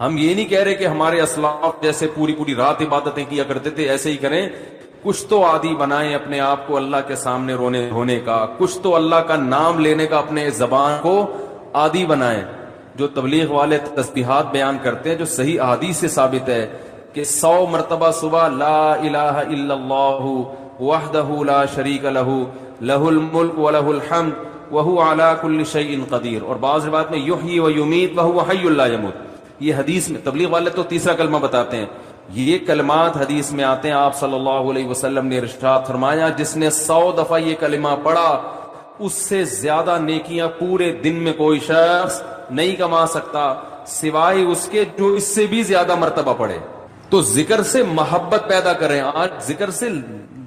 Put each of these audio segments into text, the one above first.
ہم یہ نہیں کہہ رہے کہ ہمارے اسلاف جیسے پوری پوری رات عبادتیں کیا کرتے تھے ایسے ہی کریں. کچھ تو عادی بنائیں اپنے آپ کو اللہ کے سامنے رونے دھونے کا, کچھ تو اللہ کا نام لینے کا اپنے زبان کو عادی بنائیں. جو تبلیغ والے تسبیحات بیان کرتے ہیں جو صحیح احادیث سے ثابت ہے کہ 100 مرتبہ صبح لا الہ الا اللہ وحدہ لا شریک لہ لہ الملک ولہ الحمد وہو علی کل شیء قدیر, اور بعض روایت میں یحیی و یمیت وہو حی لا یموت. یہ حدیث میں تبلیغ والے تو تیسرا کلمہ بتاتے ہیں, یہ کلمات حدیث میں آتے ہیں. آپ صلی اللہ علیہ وسلم نے ارشاد فرمایا جس نے 100 دفعہ یہ کلمہ پڑھا اس سے زیادہ نیکیاں پورے دن میں کوئی شخص نہیں کما سکتا سوائے اس کے جو اس سے بھی زیادہ مرتبہ پڑھے. تو ذکر سے محبت پیدا کریں. آج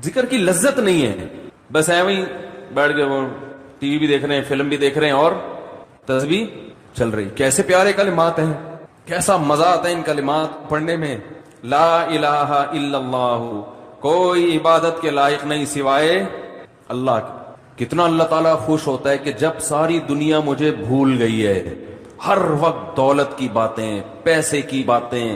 ذکر کی لذت نہیں ہے, بس ایویں بیٹھ کے وہ ٹی وی بھی دیکھ رہے ہیں, فلم بھی دیکھ رہے ہیں اور تسبیح چل رہی. کیسے پیارے کلمات ہیں, کیسا مزہ آتا ہے ان کلمات پڑھنے میں. لا الہ الا اللہ, کوئی عبادت کے لائق نہیں سوائے اللہ کی. کتنا اللہ تعالیٰ خوش ہوتا ہے کہ جب ساری دنیا مجھے بھول گئی ہے, ہر وقت دولت کی باتیں, پیسے کی باتیں,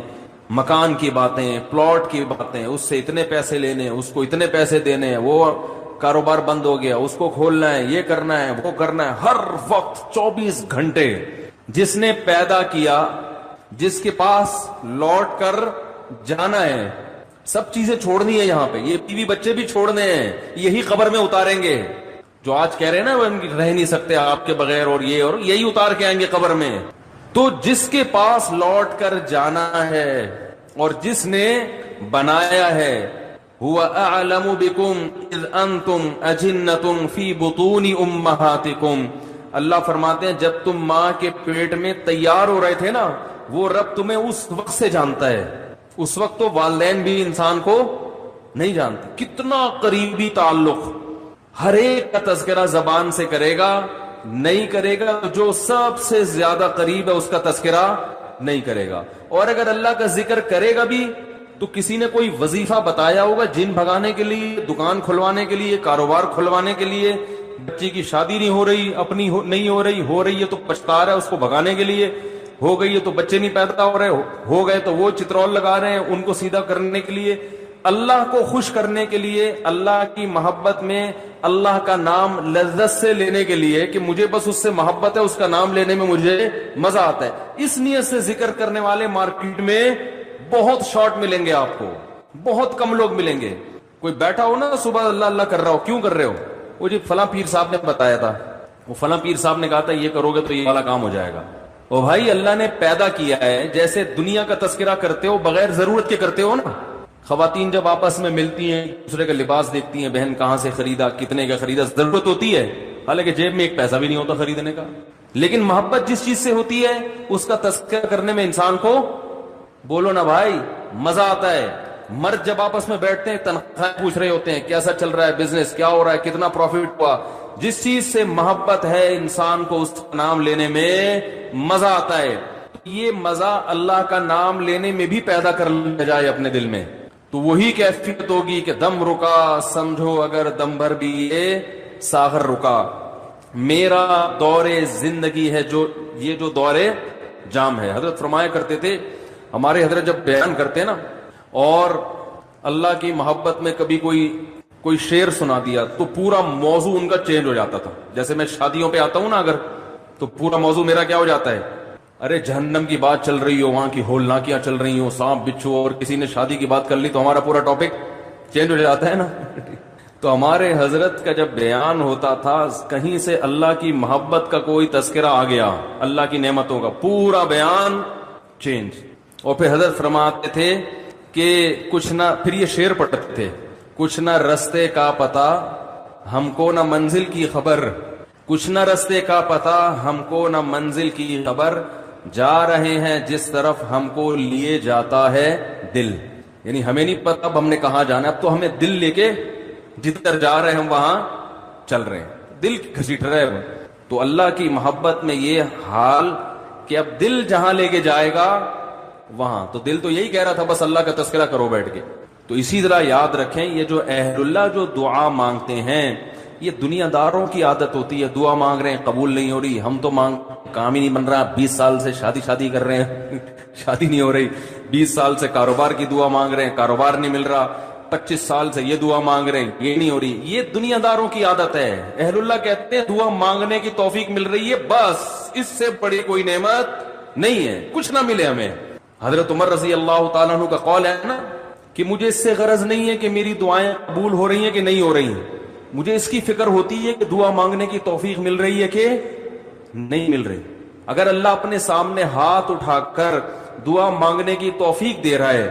مکان کی باتیں, پلاٹ کی باتیں, اس سے اتنے پیسے لینے, اس کو اتنے پیسے دینے, وہ کاروبار بند ہو گیا, اس کو کھولنا ہے, یہ کرنا ہے, وہ کرنا ہے, ہر وقت 24 گھنٹے. جس نے پیدا کیا, جس کے پاس لوٹ کر جانا ہے, سب چیزیں چھوڑنی ہے یہاں پہ, یہ بیوی بچے بھی چھوڑنے ہیں, یہی قبر میں اتاریں گے. جو آج کہہ رہے ہیں نا وہ رہ نہیں سکتے آپ کے بغیر, اور یہ اور یہی اتار کے آئیں گے قبر میں. تو جس کے پاس لوٹ کر جانا ہے اور جس نے بنایا ہے, هو اعلم بكم اذ انتم اجنة في بطون امهاتكم, اللہ فرماتے ہیں جب تم ماں کے پیٹ میں تیار ہو رہے تھے نا, وہ رب تمہیں اس وقت سے جانتا ہے. اس وقت تو والدین بھی انسان کو نہیں جانتے. کتنا قریبی تعلق, ہر ایک کا تذکرہ زبان سے کرے گا, نہیں کرے گا جو سب سے زیادہ قریب ہے اس کا تذکرہ نہیں کرے گا. اور اگر اللہ کا ذکر کرے گا بھی تو کسی نے کوئی وظیفہ بتایا ہوگا جن بھگانے کے لیے, دکان کھلوانے کے لیے, کاروبار کھلوانے کے لیے, بچی کی شادی نہیں ہو رہی, اپنی نہیں ہو رہی ہے تو پچھتا رہا ہے, اس کو بھگانے کے لیے, ہو گئی ہے تو بچے نہیں پیدا ہو رہے, ہو گئے تو وہ چترول لگا رہے ہیں ان کو سیدھا کرنے کے لیے. اللہ کو خوش کرنے کے لیے, اللہ کی محبت میں اللہ کا نام لذت سے لینے کے لیے کہ مجھے بس اس سے محبت ہے, اس کا نام لینے میں مجھے مزہ آتا ہے, اس نیت سے ذکر کرنے والے مارکیٹ میں بہت شارٹ ملیں گے آپ کو, بہت کم لوگ ملیں گے. کوئی بیٹھا ہو نا صبح اللہ اللہ کر رہا ہو, کیوں کر رہے ہو؟ وہ جی فلاں پیر صاحب نے بتایا تھا, وہ فلاں پیر صاحب نے کہا تھا یہ کرو گے تو یہ والا کام ہو جائے گا. او بھائی اللہ نے پیدا کیا ہے, جیسے دنیا کا تذکرہ کرتے ہو بغیر ضرورت کے کرتے ہو نا. خواتین جب آپس میں ملتی ہیں دوسرے کا لباس دیکھتی ہیں, بہن کہاں سے خریدا, کتنے کا خریدا, ضرورت ہوتی ہے, حالانکہ جیب میں ایک پیسہ بھی نہیں ہوتا خریدنے کا. لیکن محبت جس چیز سے ہوتی ہے اس کا تذکرہ کرنے میں انسان کو, بولو نا بھائی, مزہ آتا ہے. مرد جب آپس میں بیٹھتے ہیں تنخواہ پوچھ رہے ہوتے ہیں, کیسا چل رہا ہے بزنس, کیا ہو رہا ہے, کتنا پروفٹ ہوا. جس چیز سے محبت ہے انسان کو اس کا نام لینے میں مزہ آتا ہے. یہ مزہ اللہ کا نام لینے میں بھی پیدا کر لیا جائے اپنے دل میں, تو وہی کیفیت ہوگی کہ دم رکا سمجھو اگر دم بھر بھی یہ ساغر رکا. میرا دور زندگی ہے جو دور جام ہے. حضرت فرمایا کرتے تھے, ہمارے حضرت جب بیان کرتے نا اور اللہ کی محبت میں کبھی کوئی شعر سنا دیا تو پورا موضوع ان کا چینج ہو جاتا تھا. جیسے میں شادیوں پہ آتا ہوں نا اگر, تو پورا موضوع میرا کیا ہو جاتا ہے, ارے جہنم کی بات چل رہی ہو, وہاں کی ہولناکیاں چل رہی ہو, سانپ بچھو, اور کسی نے شادی کی بات کر لی تو ہمارا پورا ٹاپک چینج ہو جاتا ہے نا. تو ہمارے حضرت کا جب بیان ہوتا تھا کہیں سے اللہ کی محبت کا کوئی تذکرہ آ گیا, اللہ کی نعمتوں کا, پورا بیان چینج. اور پھر حضرت فرماتے تھے کہ کچھ نہ, پھر یہ شعر پڑھتے تھے, کچھ نہ رستے کا پتہ ہم کو نہ منزل کی خبر, کچھ نہ رستے کا پتہ ہم کو نہ منزل کی خبر, جا رہے ہیں جس طرف ہم کو لیے جاتا ہے دل. یعنی ہمیں نہیں پتہ اب ہم نے کہاں جانا ہے, اب تو ہمیں دل لے کے جدھر جا رہے ہیں ہم وہاں چل رہے ہیں, دل گھسیٹ رہے ہیں. تو اللہ کی محبت میں یہ حال کہ اب دل جہاں لے کے جائے گا وہاں, تو دل تو یہی کہہ رہا تھا بس اللہ کا تذکرہ کرو بیٹھ کے. تو اسی طرح یاد رکھیں, یہ جو اہل اللہ جو دعا مانگتے ہیں یہ دنیا داروں کی عادت ہوتی ہے. دعا مانگ رہے ہیں قبول نہیں ہو رہی, ہم تو کام ہی نہیں بن رہا, 20 سال سے شادی کر رہے ہیں, شادی نہیں ہو رہی, 20 سال سے کاروبار کی دعا مانگ رہے ہیں, کاروبار نہیں مل رہا, 25 سال سے یہ دعا مانگ رہے ہیں, یہ نہیں ہو رہی. یہ دنیا داروں کی عادت ہے. اہل اللہ کہتے ہیں دعا مانگنے کی توفیق مل رہی ہے, بس اس سے بڑی کوئی نعمت نہیں ہے, کچھ نہ ملے ہمیں. حضرت عمر رضی اللہ تعالیٰ عنہ کا قول ہے نا کہ مجھے اس سے غرض نہیں ہے کہ میری دعائیں قبول ہو رہی ہیں کہ نہیں ہو رہی ہیں, مجھے اس کی فکر ہوتی ہے کہ دعا مانگنے کی توفیق مل رہی ہے کہ نہیں مل رہی. اگر اللہ اپنے سامنے ہاتھ اٹھا کر دعا مانگنے کی توفیق دے رہا ہے,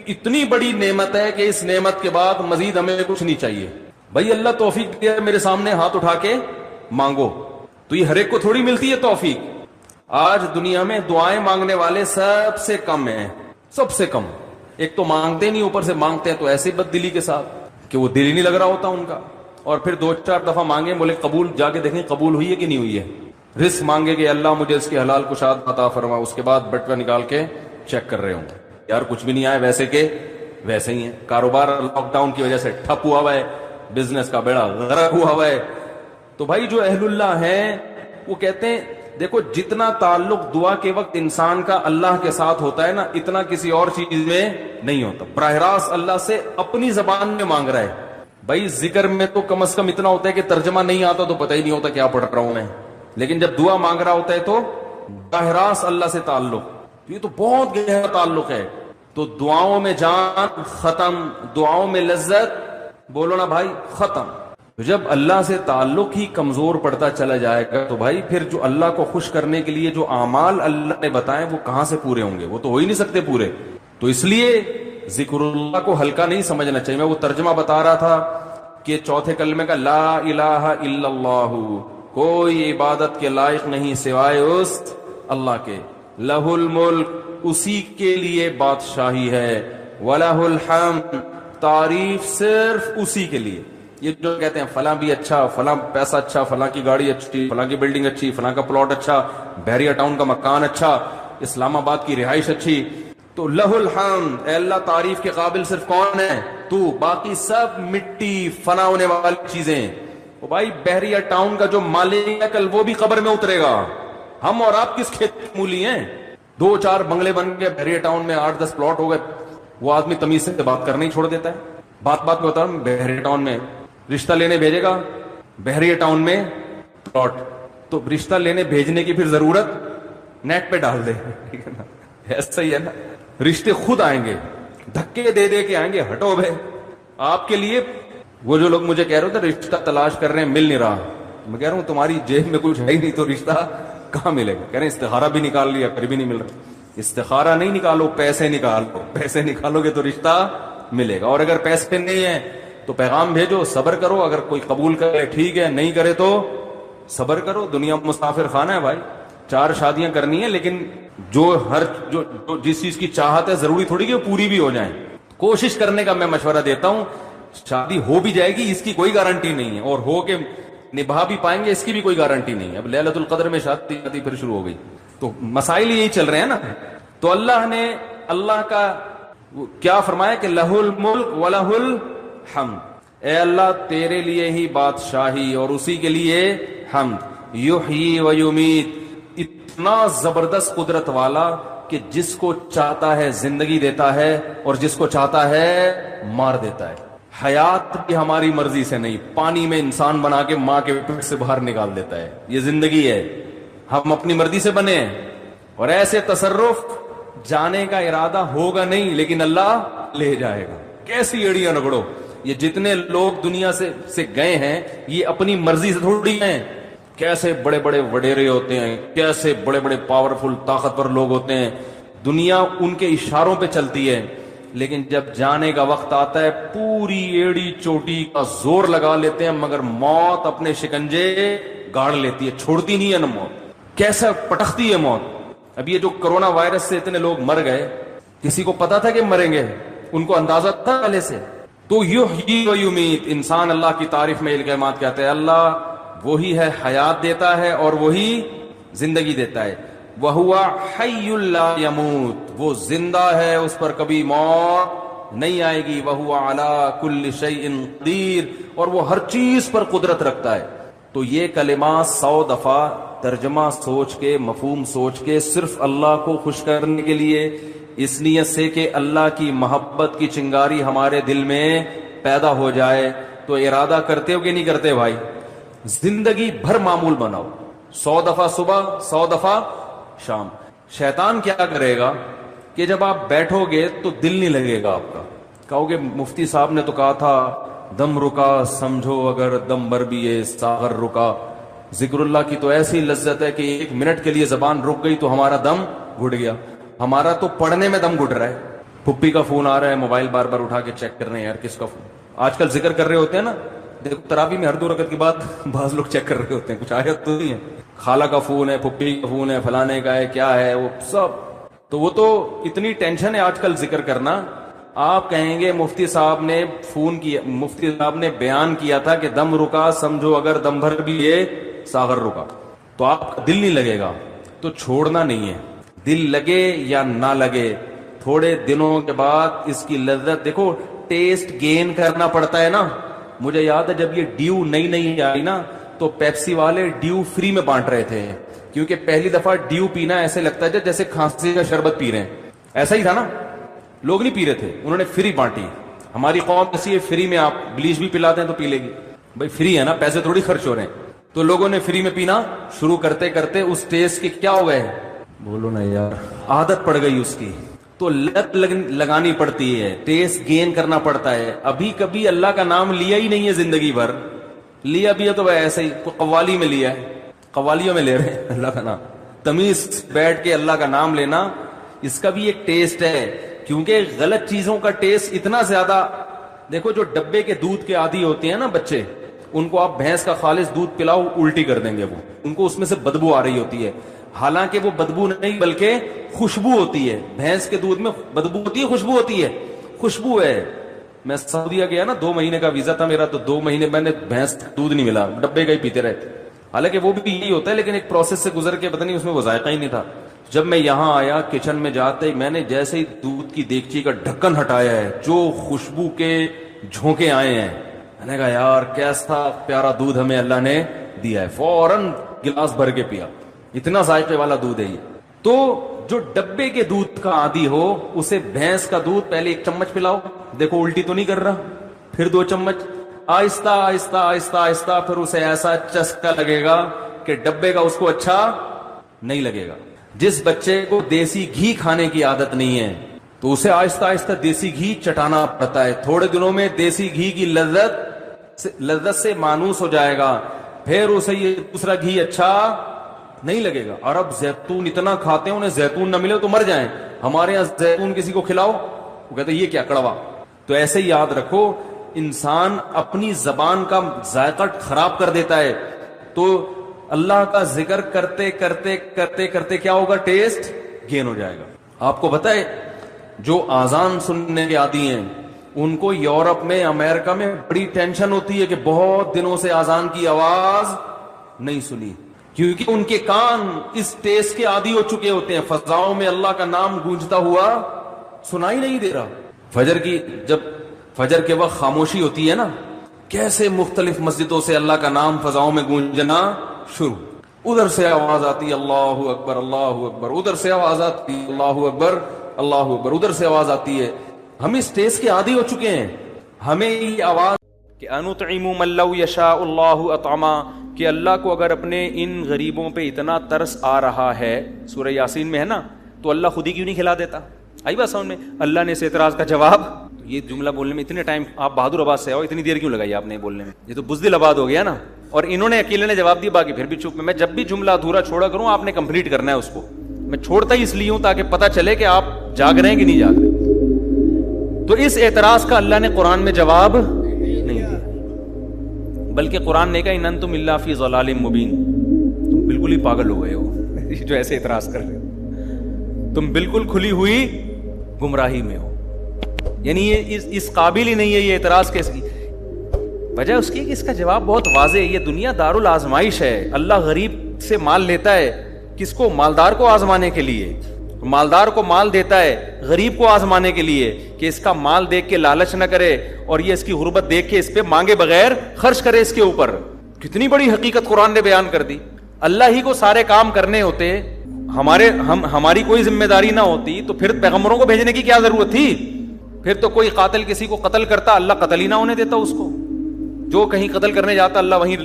اتنی بڑی نعمت ہے کہ اس نعمت کے بعد مزید ہمیں کچھ نہیں چاہیے. بھائی اللہ توفیق دے میرے سامنے ہاتھ اٹھا کے مانگو, تو یہ ہر ایک کو تھوڑی ملتی ہے توفیق. آج دنیا میں دعائیں مانگنے والے سب سے کم ہیں, سب سے کم. ایک تو مانگتے نہیں, اوپر سے مانگتے ہیں تو ایسے بد دلی کے ساتھ کہ وہ دل ہی نہیں لگ رہا ہوتا ان کا, اور پھر 2-4 دفعہ مانگے, بولے قبول, جا کے دیکھیں قبول ہوئی ہے کہ نہیں ہوئی ہے. رزق مانگے کہ اللہ مجھے اس کی حلال کشاد عطا فرما, اس کے بعد بٹوا نکال کے چیک کر رہے ہوں یار کچھ بھی نہیں آئے, ویسے کہ ویسے ہی ہیں. کاروبار لاک ڈاؤن کی وجہ سے ٹھپ ہوا ہوا ہے, بزنس کا بیڑا غرق ہوا ہوا ہے. تو بھائی جو اہل اللہ ہیں وہ کہتے ہیں دیکھو جتنا تعلق دعا کے وقت انسان کا اللہ کے ساتھ ہوتا ہے نا, اتنا کسی اور چیز میں نہیں ہوتا. براہ راست اللہ سے اپنی زبان میں مانگ رہا ہے. بھائی ذکر میں تو کم از کم اتنا ہوتا ہے کہ ترجمہ نہیں آتا تو پتہ ہی نہیں ہوتا کیا پڑھ رہا ہوں میں, لیکن جب دعا مانگ رہا ہوتا ہے تو براہ راست اللہ سے تعلق, یہ تو بہت گہرا تعلق ہے. تو دعاؤں میں جان ختم, دعاؤں میں لذت, بولو نا بھائی, ختم. جب اللہ سے تعلق ہی کمزور پڑتا چلا جائے گا تو بھائی پھر جو اللہ کو خوش کرنے کے لیے جو اعمال اللہ نے بتائے وہ کہاں سے پورے ہوں گے, وہ تو ہو ہی نہیں سکتے پورے. تو اس لیے ذکر اللہ کو ہلکا نہیں سمجھنا چاہیے. میں وہ ترجمہ بتا رہا تھا کہ چوتھے کلمے کا لا الہ الا اللہ, کوئی عبادت کے لائق نہیں سوائے اس اللہ کے, لہ الملک, اسی کے لیے بادشاہی ہے, وَلَهُ الْحَمْدُ, تعریف صرف اسی کے لیے. یہ جو کہتے ہیں فلاں بھی اچھا, فلاں پیسہ اچھا, فلاں کی گاڑی اچھی, فلاں کی بلڈنگ اچھی, فلاں کا پلاٹ اچھا, بحریہ ٹاؤن کا مکان اچھا, اسلام آباد کی رہائش اچھی, تو لہ الحمد, اے اللہ تعریف کے قابل صرف کون ہے تو, باقی سب مٹی فنا ہونے والی چیزیں. وہ بھائی بحریہ ٹاؤن کا جو مالک ہے کل وہ بھی قبر میں اترے گا. ہم اور آپ کس کھیت مولی ہیں, 2-4 بنگلے بن گئے بحریہ ٹاؤن میں, 8-10 پلاٹ ہو گئے, وہ آدمی تمیز سے بات کرنا ہی چھوڑ دیتا ہے. بات میں بتا رہا ہوں, بحریہ ٹاؤن میں رشتہ لینے بھیجے گا, بحریہ ٹاؤن میں پلاٹ, تو رشتہ لینے بھیجنے کی پھر ضرورت نیٹ پہ ڈال دے, ٹھیک ہے نا, ایسا ہی ہے نا. رشتے خود آئیں گے, دھکے دے دے کے آئیں گے, ہٹو بھائی آپ کے لیے. وہ جو لوگ مجھے کہہ رہے تھے رشتہ تلاش کر رہے ہیں مل نہیں رہا, میں کہہ رہا ہوں تمہاری جیب میں کچھ ہے ہی نہیں تو رشتہ کہاں ملے گا. کہہ رہے ہیں استخارہ بھی نکال لیا پھر بھی نہیں مل رہا. استخارہ نہیں نکالو, پیسے نکالو, پیسے نکالو گے تو رشتہ ملے گا. اور اگر پیسے نہیں ہیں تو پیغام بھیجو, صبر کرو, اگر کوئی قبول کرے ٹھیک ہے, نہیں کرے تو صبر کرو. دنیا مسافر خانہ ہے بھائی, 4 شادیاں کرنی ہیں, لیکن جو جس چیز کی چاہت ہے ضروری تھوڑی کہ پوری بھی ہو جائیں. کوشش کرنے کا میں مشورہ دیتا ہوں. شادی ہو بھی جائے گی اس کی کوئی گارنٹی نہیں ہے, اور ہو کے نبھا بھی پائیں گے اس کی بھی کوئی گارنٹی نہیں ہے. اب لیلۃ القدر میں شادی پھر شروع ہو گئی, تو مسائل یہی چل رہے ہیں نا. تو اللہ نے اللہ کا کیا فرمایا کہ لہ الملک ولہ الحمد, اے اللہ تیرے لیے ہی بادشاہی اور اسی کے لیے حمد. یحیی و یمیت, اتنا زبردست قدرت والا کہ جس کو چاہتا ہے زندگی دیتا ہے اور جس کو چاہتا ہے مار دیتا ہے. حیات بھی ہماری مرضی سے نہیں, پانی میں انسان بنا کے ماں کے پیٹ سے باہر نکال دیتا ہے. یہ زندگی ہے, ہم اپنی مرضی سے بنے ہیں, اور ایسے تصرف جانے کا ارادہ ہوگا نہیں لیکن اللہ لے جائے گا. کیسی ایڑیاں رگڑو, یہ جتنے لوگ دنیا سے گئے ہیں یہ اپنی مرضی سے تھوڑی ہیں. کیسے بڑے بڑے وڈیرے ہوتے ہیں, کیسے بڑے بڑے پاورفل طاقتور لوگ ہوتے ہیں, دنیا ان کے اشاروں پہ چلتی ہے, لیکن جب جانے کا وقت آتا ہے پوری ایڑی چوٹی کا زور لگا لیتے ہیں, مگر موت اپنے شکنجے گاڑ لیتی ہے, چھوڑتی نہیں ہے نا موت. کیسا پٹکتی ہے موت. اب یہ جو کرونا وائرس سے اتنے لوگ مر گئے, کسی کو پتا تھا کہ مریں گے, ان کو اندازہ تھا پہلے سے. تو یحیی و یمیت, انسان اللہ کی تعریف میں یہ کلمات کہتے ہیں, اللہ وہی ہے حیات دیتا ہے اور وہی زندگی دیتا ہے. وَهُوَ حَيٌّ لَا يَمُوتُ, وہ زندہ ہے, اس پر کبھی موت نہیں آئے گی. وَهُوَ عَلَى كُلِّ شَيْءٍ قَدِيرٌ, اور وہ ہر چیز پر قدرت رکھتا ہے. تو یہ کلمات 100 دفعہ ترجمہ سوچ کے، مفہوم سوچ کے، صرف اللہ کو خوش کرنے کے لیے، اس نیت سے کہ اللہ کی محبت کی چنگاری ہمارے دل میں پیدا ہو جائے، تو ارادہ کرتے ہو کہ نہیں کرتے بھائی؟ زندگی بھر معمول بناؤ، 100 دفعہ صبح، 100 دفعہ شام۔ شیطان کیا کرے گا کہ جب آپ بیٹھو گے تو دل نہیں لگے گا آپ کا، کہو گے مفتی صاحب نے تو کہا تھا دم رکا سمجھو اگر دم بھر بھی ہے ساغر رکا۔ ذکر اللہ کی تو ایسی لذت ہے کہ 1 منٹ کے لیے زبان رک گئی تو ہمارا دم گھٹ گیا۔ ہمارا تو پڑھنے میں دم گھٹ رہا ہے، پھپھی کا فون آ رہا ہے، موبائل بار بار اٹھا کے چیک کر رہے ہیں، یار کس کا فون۔ آج کل ذکر کر رہے ہوتے ہیں نا، دیکھو تراویح میں ہر 2 رکعت کے بعد بعض لوگ چیک کر رہے ہوتے ہیں، کچھ آیت تو نہیں ہے، خالہ کا فون ہے، پھپھی کا فون ہے، فلانے کا ہے، کیا ہے وہ سب۔ تو وہ تو اتنی ٹینشن ہے آج کل ذکر کرنا۔ آپ کہیں گے مفتی صاحب نے فون کیا، مفتی صاحب نے بیان کیا تھا کہ دم رکا سمجھو اگر دم بھر بھی یہ ساغر رکا، تو آپ کا دل نہیں لگے گا، تو چھوڑنا نہیں ہے، دل لگے یا نہ لگے، تھوڑے دنوں کے بعد اس کی لذت دیکھو، ٹیسٹ گین کرنا پڑتا ہے نا۔ مجھے یاد ہے جب یہ ڈیو نئی آئی نا تو پیپسی والے ڈیو فری میں بانٹ رہے تھے، کیونکہ پہلی دفعہ ڈیو پینا ایسے لگتا ہے جیسے کھانسی کا شربت پی رہے ہیں، ایسا ہی تھا نا، لوگ نہیں پی رہے تھے، انہوں نے فری بانٹی۔ ہماری قوم ایسی ہے، فری میں آپ بلیچ بھی پلاتے ہیں تو پی لے گی، بھائی فری ہے نا، پیسے تھوڑی خرچ ہو رہے ہیں۔ تو لوگوں نے فری میں پینا شروع کرتے کرتے اس ٹیسٹ کی کیا ہو گئے، بولو نا یار، عادت پڑ گئی اس کی، تو لت لگانی پڑتی ہے، ٹیسٹ گین کرنا پڑتا ہے۔ ابھی کبھی اللہ کا نام لیا ہی نہیں ہے زندگی بھر، لیا بھی ہے تو ایسے ہی قوالی میں لیا ہے، قوالیوں میں لے رہے ہیں اللہ کا نام، تمیز بیٹھ کے اللہ کا نام لینا، اس کا بھی ایک ٹیسٹ ہے، کیونکہ غلط چیزوں کا ٹیسٹ اتنا زیادہ۔ دیکھو جو ڈبے کے دودھ کے عادی ہوتے ہیں نا بچے، ان کو آپ بھینس کا خالص دودھ پلاؤ الٹی کر دیں گے، وہ ان کو اس میں سے بدبو آ رہی ہوتی ہے، حالانکہ وہ بدبو نہیں بلکہ خوشبو ہوتی ہے۔ بھینس کے دودھ میں بدبو ہوتی ہے، خوشبو ہوتی ہے، خوشبو ہے۔ میں سعودیہ گیا نا، 2 مہینے کا ویزا تھا میرا، تو 2 مہینے میں نے بھینس دودھ نہیں ملا، ڈبے کا ہی پیتے رہے، حالانکہ وہ بھی یہی ہوتا ہے، لیکن ایک پروسیس سے گزر کے پتہ نہیں اس میں وہ ذائقہ ہی نہیں تھا۔ جب میں یہاں آیا کچن میں جاتے ہی میں نے جیسے ہی دودھ کی دیگچی کا ڈھکن ہٹایا ہے، جو خوشبو کے جھونکے آئے ہیں، میں نے کہا یار کیسا پیارا دودھ ہمیں اللہ نے دیا ہے، فوراً گلاس بھر کے پیا، اتنا ذائقے والا دودھ ہے یہ۔ تو جو ڈبے کے دودھ کا عادی ہو اسے بھینس کا دودھ پہلے 1 چمچ پلاؤ، دیکھو الٹی تو نہیں کر رہا، پھر 2 چمچ، آہستہ آہستہ آہستہ آہستہ، پھر اسے ایسا چسکا لگے گا کہ ڈبے کا اس کو اچھا نہیں لگے گا۔ جس بچے کو دیسی گھی کھانے کی عادت نہیں ہے تو اسے آہستہ آہستہ دیسی گھی چٹانا پڑتا ہے، تھوڑے دنوں میں دیسی گھی کی لذت سے مانوس ہو جائے گا، پھر اسے یہ دوسرا گھی اچھا نہیں لگے گا۔ اور اب زیتون اتنا کھاتے ہیں، انہیں زیتون نہ ملے تو مر جائیں، ہمارے یہاں زیتون کسی کو کھلاؤ وہ کہتے ہیں یہ کیا کڑوا۔ تو ایسے ہی یاد رکھو، انسان اپنی زبان کا ذائقہ خراب کر دیتا ہے، تو اللہ کا ذکر کرتے کرتے کرتے کرتے کیا ہوگا، ٹیسٹ گین ہو جائے گا۔ آپ کو بتائے جو آزان سننے کے عادی ہیں ان کو یورپ میں، امریکہ میں بڑی ٹینشن ہوتی ہے کہ بہت دنوں سے آزان کی آواز نہیں سنی، کیونکہ ان کے کان اس ٹیسٹ کے عادی ہو چکے ہوتے ہیں، فضاؤں میں اللہ کا نام گونجتا ہوا سنائی نہیں دے رہا۔ جب فجر کے وقت خاموشی ہوتی ہے نا، کیسے مختلف مسجدوں سے اللہ کا نام فضاؤں میں گونجنا شروع، ادھر سے آواز آتی اللہ اکبر اللہ اکبر، ادھر سے آواز آتی اللہ اکبر اللہ اکبر، ادھر سے آواز آتی ہے۔ ہم اس ٹیسٹ کے عادی ہو چکے ہیں، ہمیں یہ آواز کہ انطعم من لو یشاء اللہ اطعما، کہ اللہ کو اگر اپنے ان غریبوں پہ اتنا ترس آ رہا ہے، سورہ یاسین میں ہے نا، تو اللہ خود ہی کیوں نہیں کھلا دیتا؟ آئی بات سمجھ میں؟ اللہ نے اس اعتراض کا جواب، یہ جملہ بولنے میں اتنے ٹائم، آپ بہادر آباد سے آؤ، اتنی دیر کیوں لگائی آپ نے بولنے میں؟ یہ تو بزدل آباد ہو گیا نا، اور انہوں نے اکیلے نے جواب دیا، باقی پھر بھی چپ۔ میں جب بھی جملہ ادھورا چھوڑا کروں آپ نے کمپلیٹ کرنا ہے اس کو، میں چھوڑتا ہی اس لیے ہوں تاکہ پتہ چلے کہ آپ جاگ رہے ہیں کہ نہیں جاگ رہے۔ تو اس اعتراض کا اللہ نے قرآن میں جواب نہیں دیا، بلکہ قرآن نے کہا ان انتم الا فی ضلال مبین، تم بالکل ہی پاگل ہو گئے ہو جو ایسے اعتراض کر رہے ہو، تم بالکل کھلی ہوئی گمراہی میں ہو، یعنی یہ اس قابل ہی نہیں ہے یہ اعتراض کیسے کی۔ وجہ اس کی کہ اس کا جواب بہت واضح ہے، یہ دنیا دار الآزمائش ہے، اللہ غریب سے مال لیتا ہے، کس کو؟ مالدار کو آزمانے کے لیے، مالدار کو مال دیتا ہے غریب کو آزمانے کے لیے، کہ اس کا مال دیکھ کے لالچ نہ کرے اور یہ اس کی غربت دیکھ کے اس پہ مانگے بغیر خرچ کرے اس کے اوپر۔ کتنی بڑی حقیقت قرآن نے بیان کر دی۔ اللہ ہی کو سارے کام کرنے ہوتے, ہماری کوئی ذمہ داری نہ ہوتی, تو پھر پیغمبروں کو بھیجنے کی کیا ضرورت تھی؟ پھر تو کوئی قاتل کسی کو قتل کرتا, اللہ قتل ہی نہ ہونے دیتا اس کو. جو کہیں قتل کرنے جاتا اللہ وہیں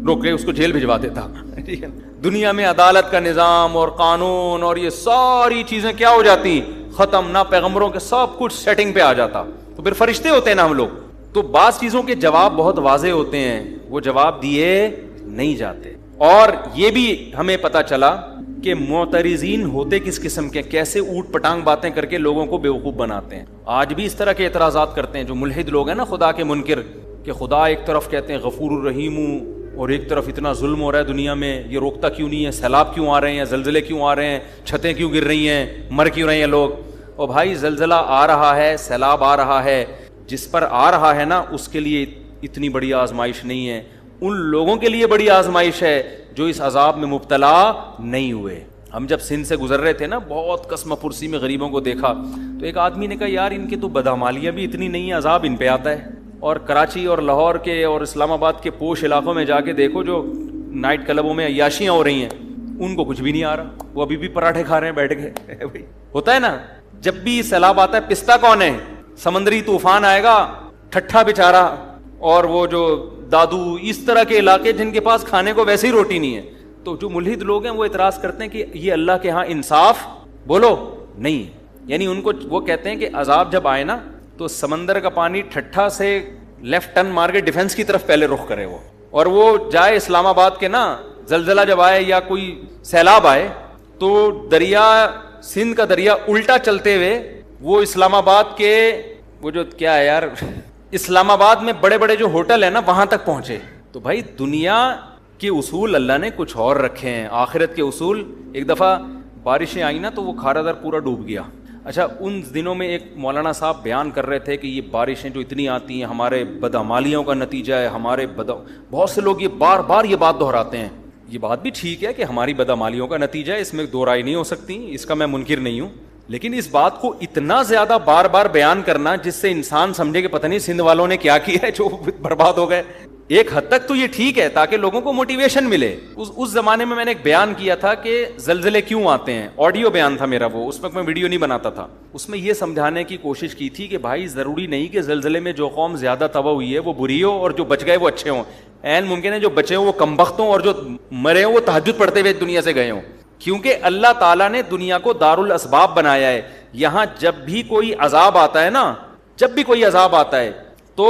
روک کے اس کو جیل بھجوا دیتا. ٹھیک ہے, دنیا میں عدالت کا نظام اور قانون اور یہ ساری چیزیں کیا ہو جاتی؟ ختم. نہ پیغمبروں کے سب کچھ سیٹنگ پہ آ جاتا. تو پھر فرشتے ہوتے ہیں نا ہم لوگ. تو بعض چیزوں کے جواب بہت واضح ہوتے ہیں, وہ جواب دیے نہیں جاتے. اور یہ بھی ہمیں پتا چلا کہ معترضین ہوتے کس قسم کے, کیسے اوٹ پٹانگ باتیں کر کے لوگوں کو بیوقوف بناتے ہیں. آج بھی اس طرح کے اعتراضات کرتے ہیں جو ملحد لوگ ہیں نا, خدا کے منکر, کہ خدا ایک طرف کہتے ہیں غفور الرحیم اور ایک طرف اتنا ظلم ہو رہا ہے دنیا میں, یہ روکتا کیوں نہیں ہے, سیلاب کیوں آ رہے ہیں, زلزلے کیوں آ رہے ہیں, چھتیں کیوں گر رہی ہیں, مر کیوں رہے ہیں لوگ. اور بھائی زلزلہ آ رہا ہے, سیلاب آ رہا ہے, جس پر آ رہا ہے نا اس کے لیے اتنی بڑی آزمائش نہیں ہے, ان لوگوں کے لیے بڑی آزمائش ہے جو اس عذاب میں مبتلا نہیں ہوئے. ہم جب سندھ سے گزر رہے تھے نا, بہت قسم پرسی میں غریبوں کو دیکھا, تو ایک آدمی نے کہا یار ان کے تو بدعمالیاں بھی اتنی نہیں ہیں, عذاب ان پہ آتا ہے. اور کراچی اور لاہور کے اور اسلام آباد کے پوش علاقوں میں جا کے دیکھو جو نائٹ کلبوں میں عیاشیاں ہو رہی ہیں, ان کو کچھ بھی نہیں آ رہا, وہ ابھی بھی پراٹھے کھا رہے ہیں بیٹھ کے. ہوتا ہے نا, جب بھی سیلاب آتا ہے پستا کون ہے؟ سمندری طوفان آئے گا, ٹھٹھا بیچارہ اور وہ جو دادو, اس طرح کے علاقے جن کے پاس کھانے کو ویسے ہی روٹی نہیں ہے. تو جو ملحد لوگ ہیں وہ اعتراض کرتے ہیں کہ یہ اللہ کے ہاں انصاف بولو نہیں. یعنی ان کو وہ کہتے ہیں کہ عذاب جب آئے نا تو سمندر کا پانی ٹھٹھا سے لیفٹ ٹرن مار کے ڈیفنس کی طرف پہلے رخ کرے وہ, اور وہ جائے اسلام آباد کے نا, زلزلہ جب آئے یا کوئی سیلاب آئے تو دریا سندھ کا دریا الٹا چلتے ہوئے وہ اسلام آباد کے وہ جو کیا ہے یار, اسلام آباد میں بڑے بڑے جو ہوٹل ہیں نا وہاں تک پہنچے. تو بھائی دنیا کے اصول اللہ نے کچھ اور رکھے ہیں, آخرت کے اصول. ایک دفعہ بارشیں آئی نا تو وہ کھارا در پورا ڈوب گیا. اچھا, ان دنوں میں ایک مولانا صاحب بیان کر رہے تھے کہ یہ بارشیں جو اتنی آتی ہیں ہمارے بدعمالیوں کا نتیجہ ہے, بہت سے لوگ یہ بار بار یہ بات دہراتے ہیں. یہ بات بھی ٹھیک ہے کہ ہماری بدعمالیوں کا نتیجہ ہے, اس میں دو رائے نہیں ہو سکتی, اس کا میں منکر نہیں ہوں. لیکن اس بات کو اتنا زیادہ بار بار بیان کرنا جس سے انسان سمجھے کہ پتہ نہیں سندھ والوں نے کیا کیا ہے جو برباد ہو گئے. ایک حد تک تو یہ ٹھیک ہے تاکہ لوگوں کو موٹیویشن ملے. اس زمانے میں نے ایک بیان کیا تھا کہ زلزلے کیوں آتے ہیں, آڈیو بیان تھا میرا وہ, اس وقت میں ویڈیو نہیں بناتا تھا. اس میں یہ سمجھانے کی کوشش کی تھی کہ بھائی ضروری نہیں کہ زلزلے میں جو قوم زیادہ تباہ ہوئی ہے وہ بری ہو اور جو بچ گئے وہ اچھے ہوں. عین ممکن ہے جو بچے ہوں وہ کمبخت ہوں اور جو مرے ہوں وہ تہجد پڑھتے ہوئے دنیا سے گئے ہوں. کیونکہ اللہ تعالیٰ نے دنیا کو دار الاسباب بنایا ہے. یہاں جب بھی کوئی عذاب آتا ہے نا, جب بھی کوئی عذاب آتا ہے تو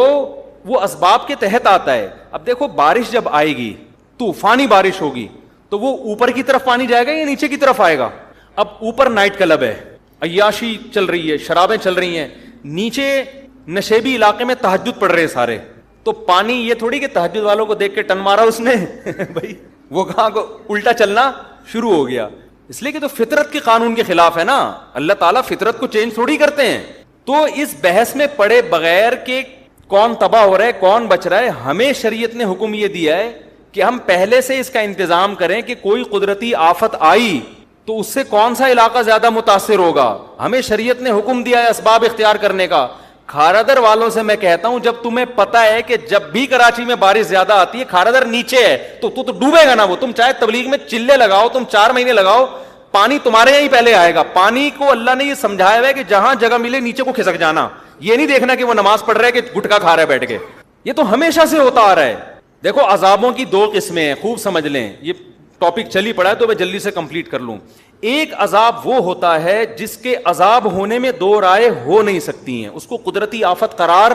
وہ اسباب کے تحت آتا ہے. اب دیکھو بارش جب آئے گی, طوفانی بارش ہوگی, تو وہ اوپر کی طرف پانی جائے گا یا نیچے کی طرف آئے گا؟ اب اوپر نائٹ کلب ہے, عیاشی چل رہی ہے, شرابیں چل رہی ہیں, نیچے نشیبی علاقے میں تہجد پڑھ رہے ہیں سارے, تو پانی یہ تھوڑی کہ تہجد والوں کو دیکھ کے ٹن مارا اس نے بھائی وہ کہاں کو الٹا چلنا شروع ہو گیا. اس لیے کہ تو فطرت کے قانون کے خلاف ہے نا, اللہ تعالیٰ فطرت کو چینج تھوڑی کرتے ہیں. تو اس بحث میں پڑے بغیر کہ کون تباہ ہو رہا ہے کون بچ رہا ہے, ہمیں شریعت نے حکم یہ دیا ہے کہ ہم پہلے سے اس کا انتظام کریں کہ کوئی قدرتی آفت آئی تو اس سے کون سا علاقہ زیادہ متاثر ہوگا. ہمیں شریعت نے حکم دیا ہے اسباب اختیار کرنے کا. کھارادر والوں سے میں کہتا ہوں جب تمہیں پتا ہے کہ جب بھی کراچی میں بارش زیادہ آتی ہے کھارادر نیچے ہے تو ڈوبے گا نا وہ. تم چاہے تبلیغ میں چلے لگاؤ, تم 4 مہینے لگاؤ, پانی تمہارے یہاں ہی پہلے آئے گا. پانی کو اللہ نے یہ سمجھایا ہوا ہے کہ جہاں جگہ ملے نیچے کو کھسک جانا. یہ نہیں دیکھنا کہ وہ نماز پڑھ رہا ہے کہ گٹکا کھا رہا ہے بیٹھ کے. یہ تو ہمیشہ سے ہوتا آ رہا ہے. دیکھو عذابوں کی 2 قسمیں ہیں, خوب سمجھ لیں. یہ ٹاپک چلی پڑا ہے تو میں جلدی سے کمپلیٹ کر لوں. ایک عذاب وہ ہوتا ہے جس کے عذاب ہونے میں 2 رائے ہو نہیں سکتی ہیں, اس کو قدرتی آفت قرار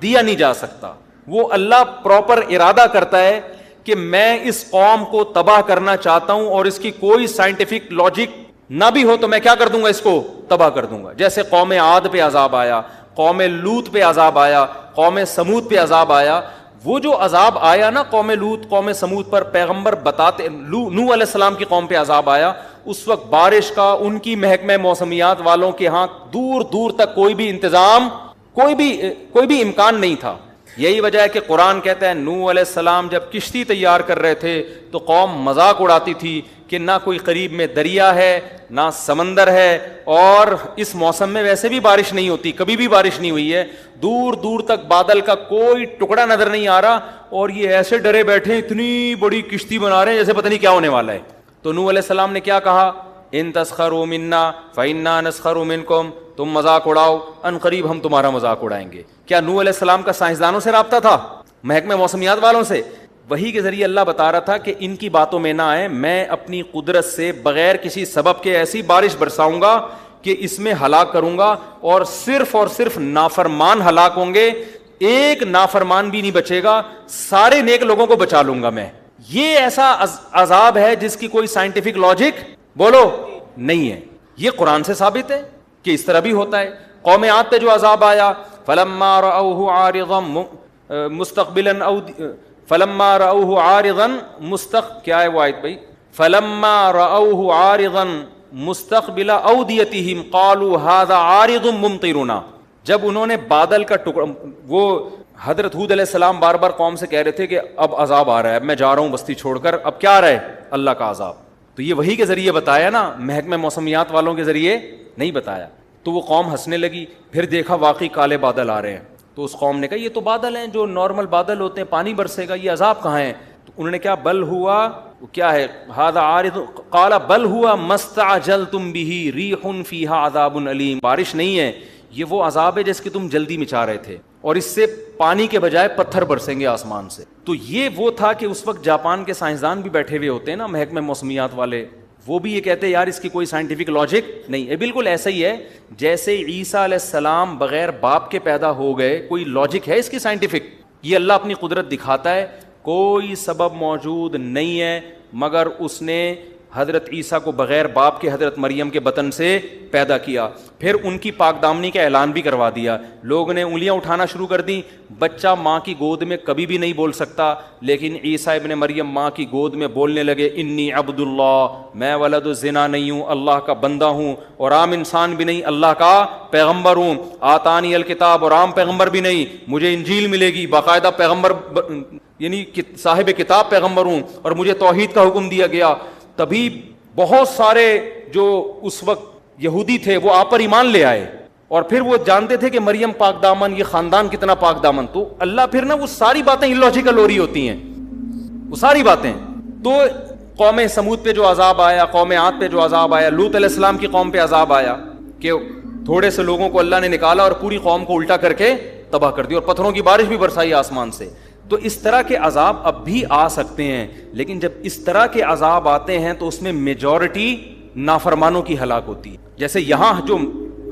دیا نہیں جا سکتا. وہ اللہ پراپر ارادہ کرتا ہے کہ میں اس قوم کو تباہ کرنا چاہتا ہوں اور اس کی کوئی سائنٹیفک لاجک نہ بھی ہو تو میں کیا کر دوں گا, اس کو تباہ کر دوں گا. جیسے قوم عاد پہ عذاب آیا, قوم لوط پہ عذاب آیا, قوم سمود پہ عذاب آیا. وہ جو عذاب آیا نا قوم لوط قوم سمود پر, پیغمبر بتاتے, نوح علیہ السلام کی قوم پہ عذاب آیا, اس وقت بارش کا ان کی محکمہ موسمیات والوں کے ہاں دور دور تک کوئی بھی انتظام, کوئی بھی امکان نہیں تھا. یہی وجہ ہے کہ قرآن کہتا ہے نوح علیہ السلام جب کشتی تیار کر رہے تھے تو قوم مذاق اڑاتی تھی کہ کہ نہ کوئی قریب میں دریا ہے نہ سمندر ہے، اور اس موسم میں ویسے بھی بارش نہیں ہوتی، کبھی بھی بارش نہیں ہوئی ہے، دور دور تک بادل کا کوئی ٹکڑا نظر نہیں آ رہا، اور یہ ایسے ڈرے بیٹھے ہیں، اتنی بڑی کشتی بنا رہے ہیں جیسے پتہ نہیں کیا ہونے والا ہے۔ تو نوح علیہ السلام نے کیا کہا؟ ان تسخروا منا فإنا نسخر منکم، تم مذاق اڑاؤ، ان قریب ہم تمہارا مذاق اڑائیں گے۔ کیا نوح علیہ السلام کا سائنسدانوں سے رابطہ تھا؟ محکمہ موسمیات والوں سے؟ وہی کے ذریعے اللہ بتا رہا تھا کہ ان کی باتوں میں نہ آئے، میں اپنی قدرت سے بغیر کسی سبب کے ایسی بارش برساؤں گا کہ اس میں ہلاک کروں گا، اور صرف نافرمان ہلاک ہوں گے، ایک نافرمان بھی نہیں بچے گا، سارے نیک لوگوں کو بچا لوں گا میں۔ یہ ایسا عذاب ہے جس کی کوئی سائنٹیفک لاجک بولو نہیں ہے، یہ قرآن سے ثابت ہے کہ اس طرح بھی ہوتا ہے۔ قوم عاد پہ جو عذاب آیا، فلما رأوه عارضا مستقبلا فلما رأوه عارضا کیا ہے وہ آیت بھائی؟ فلما رأوه عارضا مستقبل اودیتهم قالوا هذا عارض ممطرنا، جب انہوں نے بادل کا ٹکڑا، وہ حضرت ہود علیہ السلام بار بار قوم سے کہہ رہے تھے کہ اب عذاب آ رہا ہے، اب میں جا رہا ہوں بستی چھوڑ کر، اب کیا آ رہا ہے؟ اللہ کا عذاب۔ تو یہ وہی کے ذریعے بتایا نا، محکمہ موسمیات والوں کے ذریعے نہیں بتایا۔ تو وہ قوم ہنسنے لگی، پھر دیکھا واقعی کالے بادل آ رہے ہیں، تو اس قوم نے کہا یہ تو بادل ہیں جو نارمل بادل ہوتے ہیں، پانی برسے گا، یہ عذاب کہاں ہے؟ تو انہوں نے کیا، بل ہوا کیا ہے، ھذا عارض، قال بل ہوا ما استعجلتم به ریح فیہا عذاب علیم، بارش نہیں ہے، یہ وہ عذاب ہے جس کی تم جلدی مچا رہے تھے، اور اس سے پانی کے بجائے پتھر برسیں گے آسمان سے۔ تو یہ وہ تھا کہ اس وقت جاپان کے سائنسدان بھی بیٹھے ہوئے ہوتے ہیں نا، محکمہ موسمیات والے، وہ بھی یہ کہتے ہیں یار اس کی کوئی سائنٹیفک لاجک نہیں ہے۔ بالکل ایسا ہی ہے جیسے عیسیٰ علیہ السلام بغیر باپ کے پیدا ہو گئے، کوئی لاجک ہے اس کی سائنٹیفک؟ یہ اللہ اپنی قدرت دکھاتا ہے، کوئی سبب موجود نہیں ہے مگر اس نے حضرت عیسیٰ کو بغیر باپ کے حضرت مریم کے بطن سے پیدا کیا، پھر ان کی پاک دامنی کا اعلان بھی کروا دیا، لوگ نے انگلیاں اٹھانا شروع کر دیں، بچہ ماں کی گود میں کبھی بھی نہیں بول سکتا، لیکن عیسیٰ ابن مریم ماں کی گود میں بولنے لگے، انی عبد اللہ، میں ولد الزنا نہیں ہوں، اللہ کا بندہ ہوں، اور عام انسان بھی نہیں، اللہ کا پیغمبر ہوں، آتانی الکتاب، اور عام پیغمبر بھی نہیں، مجھے انجیل ملے گی، باقاعدہ پیغمبر یعنی صاحب کتاب پیغمبر ہوں، اور مجھے توحید کا حکم دیا گیا۔ تبھی بہت سارے جو اس وقت یہودی تھے وہ آپ پر ایمان لے آئے، اور پھر وہ جانتے تھے کہ مریم پاک دامن، یہ خاندان کتنا پاک دامن، تو اللہ پھر نا وہ ساری باتیں illogical ہو رہی ہوتی ہیں، وہ ساری باتیں۔ تو قوم سمود پہ جو عذاب آیا، قوم عاد پہ جو عذاب آیا، لوط علیہ السلام کی قوم پہ عذاب آیا کہ تھوڑے سے لوگوں کو اللہ نے نکالا اور پوری قوم کو الٹا کر کے تباہ کر دی، اور پتھروں کی بارش بھی برسائی آسمان سے۔ تو اس طرح کے عذاب اب بھی آ سکتے ہیں، لیکن جب اس طرح کے عذاب آتے ہیں تو اس میں میجورٹی نافرمانوں کی ہلاک ہوتی ہے۔ جیسے یہاں جو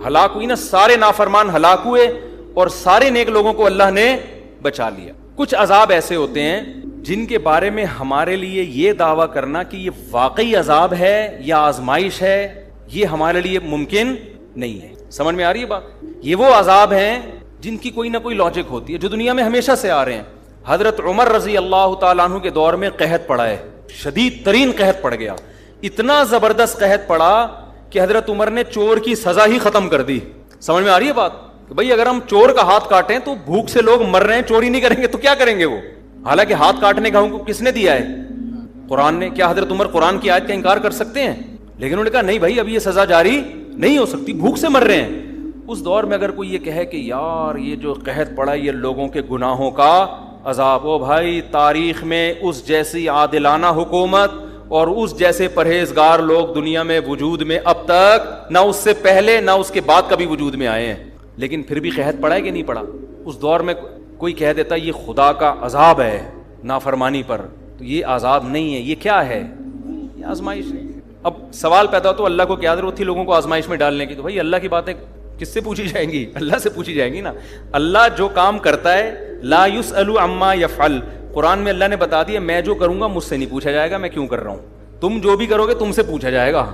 ہلاک ہوئی نا، سارے نافرمان ہلاک ہوئے اور سارے نیک لوگوں کو اللہ نے بچا لیا۔ کچھ عذاب ایسے ہوتے ہیں جن کے بارے میں ہمارے لیے یہ دعویٰ کرنا کہ یہ واقعی عذاب ہے یا آزمائش ہے، یہ ہمارے لیے ممکن نہیں ہے۔ سمجھ میں آ رہی ہے بات؟ یہ وہ عذاب ہیں جن کی کوئی نہ کوئی لاجک ہوتی ہے، جو دنیا میں ہمیشہ سے آ رہے ہیں۔ حضرت عمر رضی اللہ تعالیٰ عنہ کے دور میں قحط پڑا ہے، شدید ترین قحط پڑ گیا، اتنا زبردست قحط پڑا کہ حضرت عمر نے چور کی سزا ہی ختم کر دی۔ سمجھ میں آ رہی ہے بات؟ کہ بھئی اگر ہم چور کا ہاتھ کاٹیں تو بھوک سے لوگ مر رہے ہیں، چوری نہیں کریں گے تو کیا کریں گے وہ؟ حالانکہ ہاتھ کاٹنے کا حکم کس نے دیا ہے؟ قرآن نے۔ کیا حضرت عمر قرآن کی آیت کا انکار کر سکتے ہیں؟ لیکن انہوں نے کہا نہیں بھائی اب یہ سزا جاری نہیں ہو سکتی، بھوک سے مر رہے ہیں۔ اس دور میں اگر کوئی یہ کہے کہ یار یہ جو قحط پڑا یہ لوگوں کے گناہوں کا عذاب، او بھائی تاریخ میں اس جیسی عادلانہ حکومت اور اس جیسے پرہیزگار لوگ دنیا میں وجود میں اب تک نہ اس سے پہلے نہ اس کے بعد کبھی وجود میں آئے ہیں، لیکن پھر بھی قحط پڑا ہے کہ نہیں پڑا؟ اس دور میں کوئی کہہ دیتا یہ خدا کا عذاب ہے نافرمانی پر، تو یہ عذاب نہیں ہے، یہ کیا ہے؟ یہ آزمائش ہے۔ اب سوال پیدا ہو تو اللہ کو کیا ضرورت تھی لوگوں کو آزمائش میں ڈالنے کی؟ تو بھائی اللہ کی باتیں کس سے پوچھی جائیں گی؟ اللہ سے پوچھی جائیں گی نا۔ اللہ جو کام کرتا ہے لا یسأل عما یفعل، قرآن میں اللہ نے بتا دیا میں جو کروں گا مجھ سے نہیں پوچھا جائے گا میں کیوں کر رہا ہوں، تم جو بھی کرو گے تم سے پوچھا جائے گا۔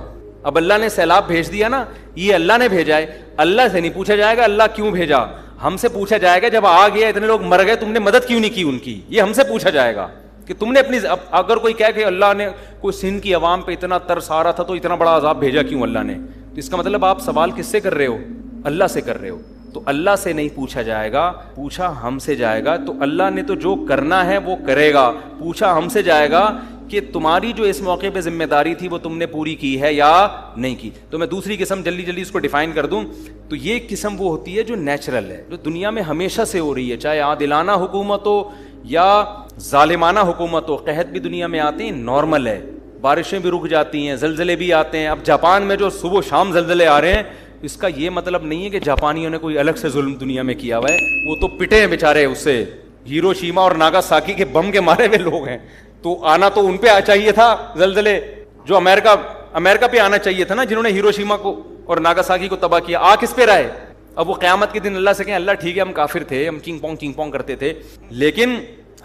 اب اللہ نے سیلاب بھیج دیا نا، یہ اللہ نے بھیجا ہے، اللہ سے نہیں پوچھا جائے گا اللہ کیوں بھیجا، ہم سے پوچھا جائے گا جب آ گیا اتنے لوگ مر گئے تم نے مدد کیوں نہیں کی ان کی، یہ ہم سے پوچھا جائے گا کہ تم نے اپنی۔ اگر کوئی کہے کہ اللہ نے کوئی سندھ کی عوام پہ اتنا ترس آ رہا تھا تو اتنا بڑا عذاب بھیجا کیوں اللہ نے، تو اس کا مطلب آپ سوال کس سے کر رہے ہو؟ اللہ سے کر رہے ہو۔ تو اللہ سے نہیں پوچھا جائے گا، پوچھا ہم سے جائے گا۔ تو اللہ نے تو جو کرنا ہے وہ کرے گا، پوچھا ہم سے جائے گا کہ تمہاری جو اس موقع پہ ذمہ داری تھی وہ تم نے پوری کی ہے یا نہیں کی. تو میں دوسری قسم جلدی جلدی اس کو ڈیفائن کر دوں تو یہ قسم وہ ہوتی ہے جو نیچرل ہے, جو دنیا میں ہمیشہ سے ہو رہی ہے, چاہے عادلانہ حکومت ہو یا ظالمانہ حکومت ہو. قحط بھی دنیا میں آتے ہیں, نارمل ہے, بارشیں بھی رک جاتی ہیں, زلزلے بھی آتے ہیں. اب جاپان میں جو صبح شام زلزلے آ رہے ہیں, اس کا یہ مطلب نہیں ہے کہ جاپانیوں نے کوئی الگ سے ظلم دنیا میں کیا ہوا ہے, وہ تو پٹے ہیں بیچارے اس سے. ہیروشیما اور ناگاساکی کے بم کے مارے ہوئے لوگ ہیں, تو آنا تو ان پہ چاہیے تھا زلزلے, جو امریکہ پہ آنا چاہیے تھا نا, جنہوں نے ہیروشیما کو اور ناگاساکی کو تباہ کیا. آ کس پہ رہے؟ اب وہ قیامت کے دن اللہ سے کہیں اللہ ٹھیک ہے ہم کافر تھے, ہم چنگ پونگ کرتے تھے, لیکن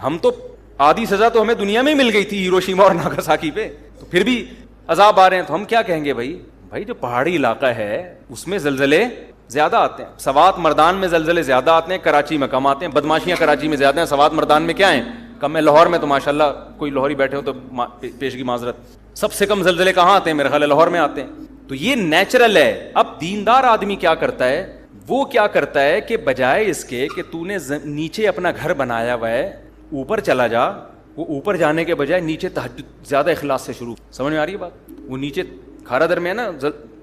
ہم تو آدھی سزا تو ہمیں دنیا میں مل گئی تھی ہیروشیما اور ناگاساکی پہ, تو پھر بھی عذاب آ رہے ہیں. تو ہم کیا کہیں گے بھائی جو پہاڑی علاقہ ہے اس میں زلزلے زیادہ آتے ہیں. سوات مردان میں زلزلے زیادہ آتے ہیں, کراچی میں کم آتے ہیں. بدماشیاں کراچی میں زیادہ ہیں, سوات مردان میں کیا ہیں, کم ہے. لاہور میں تو ماشاءاللہ کوئی لاہوری بیٹھے ہو تو پیشگی معذرت, سب سے کم زلزلے کہاں آتے ہیں؟ میرے خیال ہے لاہور میں آتے ہیں. تو یہ نیچرل ہے. اب دیندار آدمی کیا کرتا ہے, وہ کیا کرتا ہے کہ بجائے اس کے کہ تو نے نیچے اپنا گھر بنایا ہوا ہے اوپر چلا جا, وہ اوپر جانے کے بجائے نیچے تہجد زیادہ اخلاص سے شروع. سمجھ میں آ رہی ہے بات؟ وہ نیچے کھارا در میں ہے نا,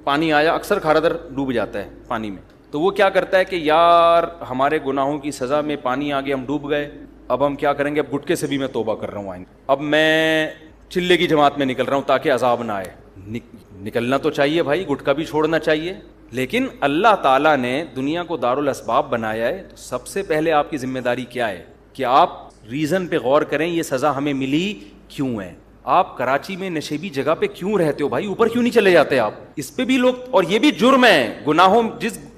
پانی آیا, اکثر کھارا در ڈوب جاتا ہے پانی میں, تو وہ کیا کرتا ہے کہ یار ہمارے گناہوں کی سزا میں پانی آگے, ہم ڈوب گئے, اب ہم کیا کریں گے, اب گٹکے سے بھی میں توبہ کر رہا ہوں, آئیں, اب میں چلے کی جماعت میں نکل رہا ہوں تاکہ عذاب نہ آئے. نکلنا تو چاہیے بھائی, گٹکا بھی چھوڑنا چاہیے, لیکن اللہ تعالیٰ نے دنیا کو دارالاسباب بنایا ہے, تو سب سے پہلے آپ کی ذمہ داری کیا ہے کہ آپ ریزن پہ غور کریں, یہ سزا ہمیں ملی کیوں ہے. آپ کراچی میں نشیبی جگہ پہ کیوں رہتے ہو بھائی, اوپر کیوں نہیں چلے جاتے آپ؟ اس پہ بھی لوگ, اور یہ بھی جرم ہے گناہوں,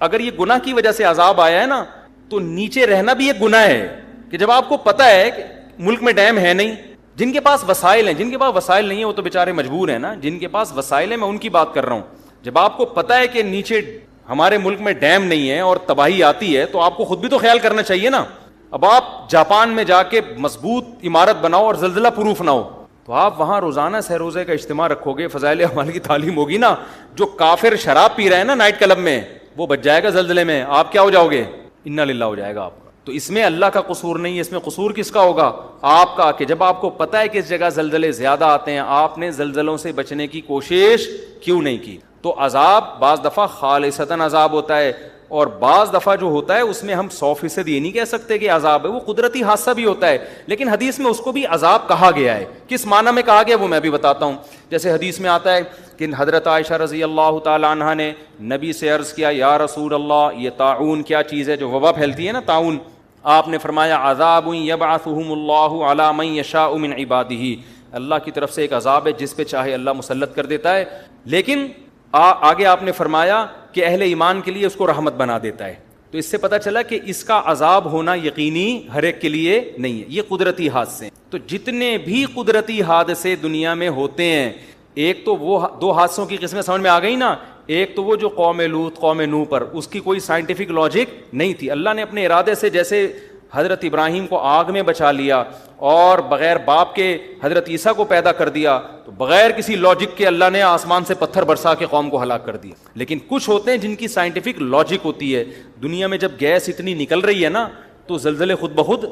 اگر یہ گناہ کی وجہ سے عذاب آیا ہے نا, تو نیچے رہنا بھی ایک گناہ ہے. کہ جب آپ کو پتا ہے کہ ملک میں ڈیم ہے نہیں, جن کے پاس وسائل ہیں, جن کے پاس وسائل نہیں ہے وہ تو بیچارے مجبور ہیں نا, جن کے پاس وسائل ہیں میں ان کی بات کر رہا ہوں. جب آپ کو پتا ہے کہ نیچے ہمارے ملک میں ڈیم نہیں ہے اور تباہی آتی ہے, تو آپ کو خود بھی تو خیال کرنا چاہیے نا. اب آپ جاپان میں جا کے مضبوط عمارت بناؤ اور زلزلہ پروف نہ ہو, تو آپ وہاں روزانہ سہ روزے کا اجتماع رکھو گے, فضائل اعمال کی تعلیم ہوگی نا. جو کافر شراب پی رہے ہیں نا نائٹ کلب میں, وہ بچ جائے گا زلزلے میں, آپ کیا ہو جاؤ گے, انا للہ ہو جائے گا آپ کا. تو اس میں اللہ کا قصور نہیں ہے, اس میں قصور کس کا ہوگا, آپ کا, کہ جب آپ کو پتا ہے کہ اس جگہ زلزلے زیادہ آتے ہیں, آپ نے زلزلوں سے بچنے کی کوشش کیوں نہیں کی. تو عذاب بعض دفعہ خالصتاً عذاب ہوتا ہے, اور بعض دفعہ جو ہوتا ہے اس میں ہم 100% یہ نہیں کہہ سکتے کہ عذاب ہے, وہ قدرتی حادثہ بھی ہوتا ہے, لیکن حدیث میں اس کو بھی عذاب کہا گیا ہے. کس معنی میں کہا گیا وہ میں بھی بتاتا ہوں. جیسے حدیث میں آتا ہے کہ حضرت عائشہ رضی اللہ تعالی عنہا نے نبی سے عرض کیا, یا رسول اللہ یہ طاعون کیا چیز ہے, جو وبا پھیلتی ہے نا طاعون, آپ نے فرمایا عذاب یبعثہم اللہ علی من یشاء من عبادہ, اللہ کی طرف سے ایک عذاب ہے جس پہ چاہے اللہ مسلط کر دیتا ہے, لیکن آگے آپ نے فرمایا کہ اہل ایمان کے لیے اس کو رحمت بنا دیتا ہے. تو اس سے پتہ چلا کہ اس کا عذاب ہونا یقینی ہر ایک کے لیے نہیں ہے, یہ قدرتی حادثے. تو جتنے بھی قدرتی حادثے دنیا میں ہوتے ہیں, ایک تو وہ 2 حادثوں کی قسمیں سمجھ میں آ گئی نا, ایک تو وہ جو قوم لوط قوم نوح پر, اس کی کوئی سائنٹیفک لاجک نہیں تھی, اللہ نے اپنے ارادے سے, جیسے حضرت ابراہیم کو آگ میں بچا لیا اور بغیر باپ کے حضرت عیسیٰ کو پیدا کر دیا, تو بغیر کسی لاجک کے اللہ نے آسمان سے پتھر برسا کے قوم کو ہلاک کر دیا. لیکن کچھ ہوتے ہیں جن کی سائنٹیفک لاجک ہوتی ہے. دنیا میں جب گیس اتنی نکل رہی ہے نا, تو زلزلے خود بخود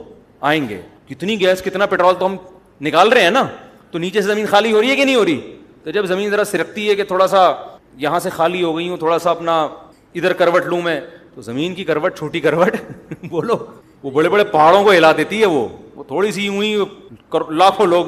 آئیں گے. کتنی گیس کتنا پیٹرول تو ہم نکال رہے ہیں نا, تو نیچے سے زمین خالی ہو رہی ہے کہ نہیں ہو رہی, تو جب زمین ذرا سرکتی ہے کہ تھوڑا سا یہاں سے خالی ہو گئی ہوں, تھوڑا سا اپنا ادھر کروٹ لوں میں, تو زمین کی کروٹ, چھوٹی کروٹ بولو, وہ بڑے بڑے پہاڑوں کو ہلا دیتی ہے. وہ تھوڑی سی یوں ہی لاکھوں لوگ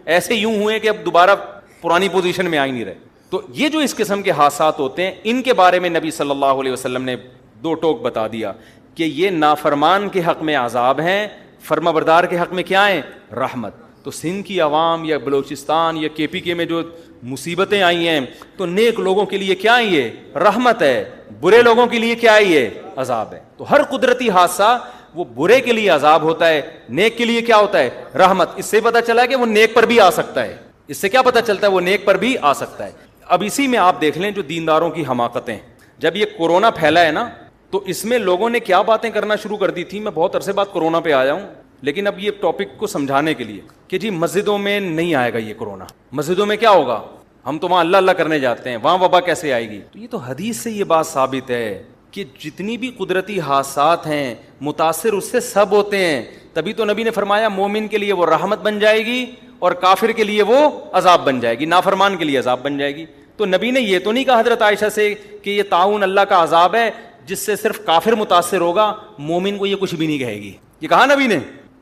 ایسے یوں ہوئے کہ اب دوبارہ پرانی پوزیشن میں آ ہی نہیں رہے. تو یہ جو اس قسم کے حادثات ہوتے ہیں, ان کے بارے میں نبی صلی اللہ علیہ وسلم نے 2 ٹوک بتا دیا کہ یہ نافرمان کے حق میں عذاب ہیں, فرما بردار کے حق میں کیا ہیں, رحمت. تو سندھ کی عوام یا بلوچستان یا KPK میں جو مصیبتیں آئی ہیں, تو نیک لوگوں کے لیے کیا ہے, یہ رحمت ہے, برے لوگوں کے لیے کیا ہے, یہ عذاب ہے. تو ہر قدرتی حادثہ وہ برے کے لیے عذاب ہوتا ہے, نیک کے لیے کیا ہوتا ہے, رحمت. اس سے پتہ چلا ہے کہ وہ نیک پر بھی آ سکتا ہے. اس سے کیا پتہ چلتا ہے, وہ نیک پر بھی آ سکتا ہے. اب اسی میں آپ دیکھ لیں جو دینداروں کی حماقتیں, جب یہ کورونا پھیلا ہے نا, تو اس میں لوگوں نے کیا باتیں کرنا شروع کر دی تھی. میں بہت عرصے بعد کورونا پہ آیا ہوں, لیکن اب یہ ٹاپک کو سمجھانے کے لیے کہ جی مسجدوں میں نہیں آئے گا یہ کورونا, مسجدوں میں کیا ہوگا, ہم تو وہاں اللہ اللہ کرنے جاتے ہیں, وہاں وبا کیسے آئے گی. تو یہ تو حدیث سے یہ بات ثابت ہے کہ جتنی بھی قدرتی حادثات ہیں متاثر اس سے سب ہوتے ہیں. تبھی تو نبی نے فرمایا مومن کے لیے وہ رحمت بن جائے گی اور کافر کے لیے وہ عذاب بن جائے گی, نافرمان کے لیے عذاب بن جائے گی. تو نبی نے یہ تو نہیں کہا حضرت عائشہ سے کہ یہ طاعون اللہ کا عذاب ہے جس سے صرف کافر متاثر ہوگا, مومن کو یہ کچھ بھی نہیں کہے گی. یہ کہا نبی نے,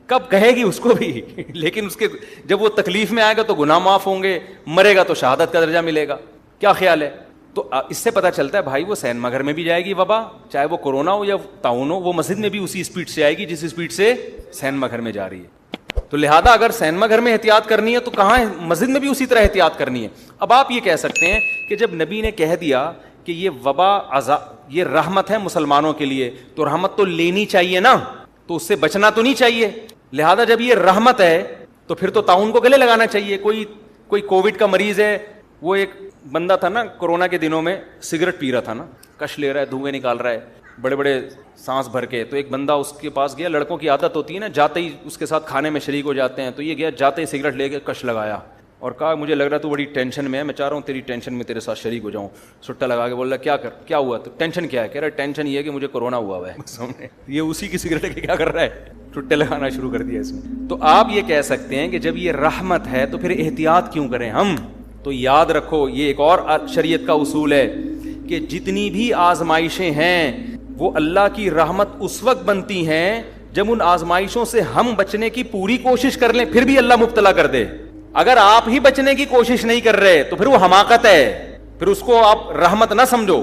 کب کہے گی اس کو بھی لیکن اس کے جب وہ تکلیف میں آئے گا تو گناہ معاف ہوں گے, مرے گا تو شہادت کا درجہ ملے گا. کیا خیال ہے؟ تو اس سے پتہ چلتا ہے بھائی وہ سینما گھر میں بھی جائے گی وبا, چاہے وہ کورونا ہو یا طاعون ہو, وہ مسجد میں بھی اسی اسپیڈ سے آئے گی جس اسپیڈ سے سینما گھر میں جا رہی ہے. تو لہذا اگر سینما گھر میں احتیاط کرنی ہے تو کہاں ہے, مسجد میں بھی اسی طرح احتیاط کرنی ہے. اب آپ یہ کہہ سکتے ہیں کہ جب نبی نے کہہ دیا کہ یہ وبا یہ رحمت ہے مسلمانوں کے لیے, تو رحمت تو لینی چاہیے نا, تو اس سے بچنا تو نہیں چاہیے. لہذا جب یہ رحمت ہے تو پھر تو طاعون کو گلے لگانا چاہیے. کوئی کووڈ کا مریض ہے, وہ ایک بندہ تھا نا کورونا کے دنوں میں, سگریٹ پی رہا تھا نا, کش لے رہا ہے, دھوئیں نکال رہا ہے بڑے بڑے سانس بھر کے. تو ایک بندہ اس کے پاس گیا, لڑکوں کی عادت ہوتی ہے نا جاتے ہی اس کے ساتھ کھانے میں شریک ہو جاتے ہیں, تو یہ گیا جاتے ہی سگریٹ لے کے کش لگایا اور کہا مجھے لگ رہا تو بڑی ٹینشن میں ہے, میں چاہ رہا ہوں تیری ٹینشن میں تیرے ساتھ شریک ہو جاؤں. سٹا لگا کے بول رہا کیا ہوا, تو ٹینشن کیا ہے, کہہ رہا ٹینشن یہ ہے کہ مجھے کورونا ہوا ہے. یہ اسی کی سگریٹ کے کیا کر رہا ہے, ٹٹے لگانا شروع کر دیا اس میں. تو آپ یہ کہہ سکتے ہیں کہ جب یہ رحمت ہے تو پھر احتیاط کیوں کریں ہم. تو یاد رکھو یہ ایک اور شریعت کا اصول ہے کہ جتنی بھی آزمائشیں ہیں وہ اللہ کی رحمت اس وقت بنتی ہیں جب ان آزمائشوں سے ہم بچنے کی پوری کوشش کر لیں, پھر بھی اللہ مبتلا کر دے. اگر آپ ہی بچنے کی کوشش نہیں کر رہے تو پھر وہ حماقت ہے, پھر اس کو آپ رحمت نہ سمجھو.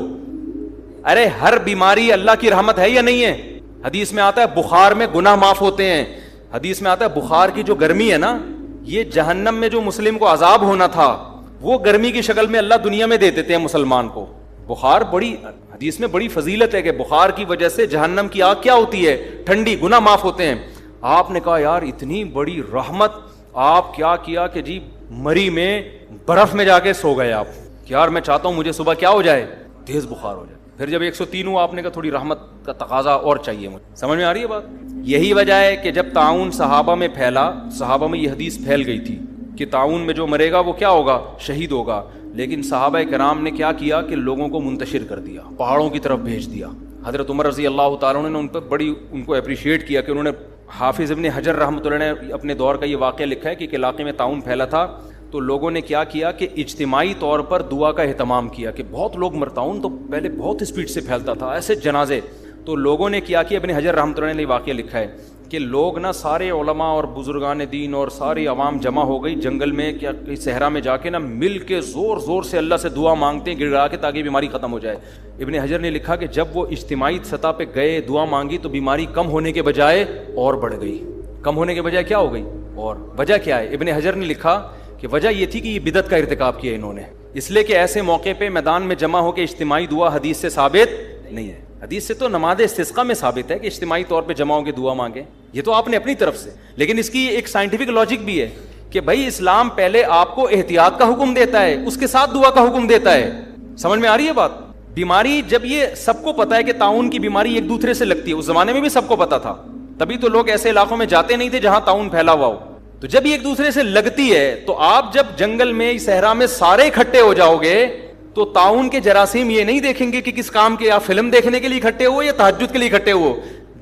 ارے ہر بیماری اللہ کی رحمت ہے یا نہیں ہے؟ حدیث میں آتا ہے بخار میں گناہ معاف ہوتے ہیں. حدیث میں آتا ہے بخار کی جو گرمی ہے نا, یہ جہنم میں جو مسلم کو عذاب ہونا تھا وہ گرمی کی شکل میں اللہ دنیا میں دے دیتے ہیں مسلمان کو. بخار بڑی حدیث میں بڑی فضیلت ہے کہ بخار کی وجہ سے جہنم کی آگ کیا ہوتی ہے, ٹھنڈی, گناہ معاف ہوتے ہیں. آپ نے کہا یار اتنی بڑی رحمت, آپ کیا کیا کہ جی مری میں برف میں جا کے سو گئے آپ, کہ یار میں چاہتا ہوں مجھے صبح کیا ہو جائے, تیز بخار ہو جائے. پھر جب 103 ہوا آپ نے کہا تھوڑی رحمت کا تقاضا اور چاہیے مجھے. سمجھ میں آ رہی ہے بات؟ یہی وجہ ہے کہ جب طاعون صحابہ میں پھیلا, صحابہ میں یہ حدیث پھیل گئی تھی کہ طاعون میں جو مرے گا وہ کیا ہوگا, شہید ہوگا. لیکن صحابہ کرام نے کیا کیا کہ لوگوں کو منتشر کر دیا, پہاڑوں کی طرف بھیج دیا. حضرت عمر رضی اللہ تعالیٰ عنہ نے ان پر بڑی ان کو اپریشیٹ کیا کہ انہوں نے, حافظ ابن حجر رحمۃ اللہ نے اپنے دور کا یہ واقعہ لکھا ہے کہ ایک علاقے میں طاعون پھیلا تھا, تو لوگوں نے کیا کیا کہ اجتماعی طور پر دعا کا اہتمام کیا کہ بہت لوگ طاعون تو پہلے بہت اسپیڈ سے پھیلتا تھا, ایسے جنازے. تو لوگوں نے کیا ابن حجر رحمۃ اللہ نے یہ واقعہ لکھا ہے کہ لوگ نا سارے علماء اور بزرگان دین اور ساری عوام جمع ہو گئی جنگل میں, کیا کہیں صحرا میں جا کے نا مل کے زور زور سے اللہ سے دعا مانگتے ہیں, گڑ گڑا کے, تاکہ بیماری ختم ہو جائے. ابن حجر نے لکھا کہ جب وہ اجتماعی سطح پہ گئے, دعا مانگی, تو بیماری کم ہونے کے بجائے اور بڑھ گئی. کم ہونے کے بجائے کیا ہو گئی, اور وجہ کیا ہے؟ ابن حجر نے لکھا کہ وجہ یہ تھی کہ یہ بدعت کا ارتکاب کیا انہوں نے, اس لیے کہ ایسے موقع پہ میدان میں جمع ہو کے اجتماعی دعا حدیث سے ثابت نہیں ہے. حدیث سے تو نماز استسقاء میں ثابت ہے کہ اجتماعی طور پہ جمع ہو کے دعا مانگے, یہ تو آپ نے اپنی طرف سے. لیکن اس کی ایک سائنٹیفک لاجک بھی ہے کہ بھائی اسلام پہلے آپ کو احتیاط کا حکم دیتا ہے, اس کے ساتھ دعا کا حکم دیتا ہے. سمجھ میں آ رہی ہے بات؟ بیماری جب یہ سب کو پتا ہے کہ طاعون کی بیماری ایک دوسرے سے لگتی ہے, اس زمانے میں بھی سب کو پتا تھا, تبھی تو لوگ ایسے علاقوں میں جاتے نہیں تھے جہاں طاعون پھیلا ہوا ہو. تو جب یہ ایک دوسرے سے لگتی ہے تو آپ جب جنگل میں صحرا میں سارے اکٹھے ہو جاؤ گے تو طاعون کے جراثیم یہ نہیں دیکھیں گے کہ کس کام کے, آپ فلم دیکھنے کے لیے اکٹھے ہو یا تہجد کے لیے اکٹھے ہو.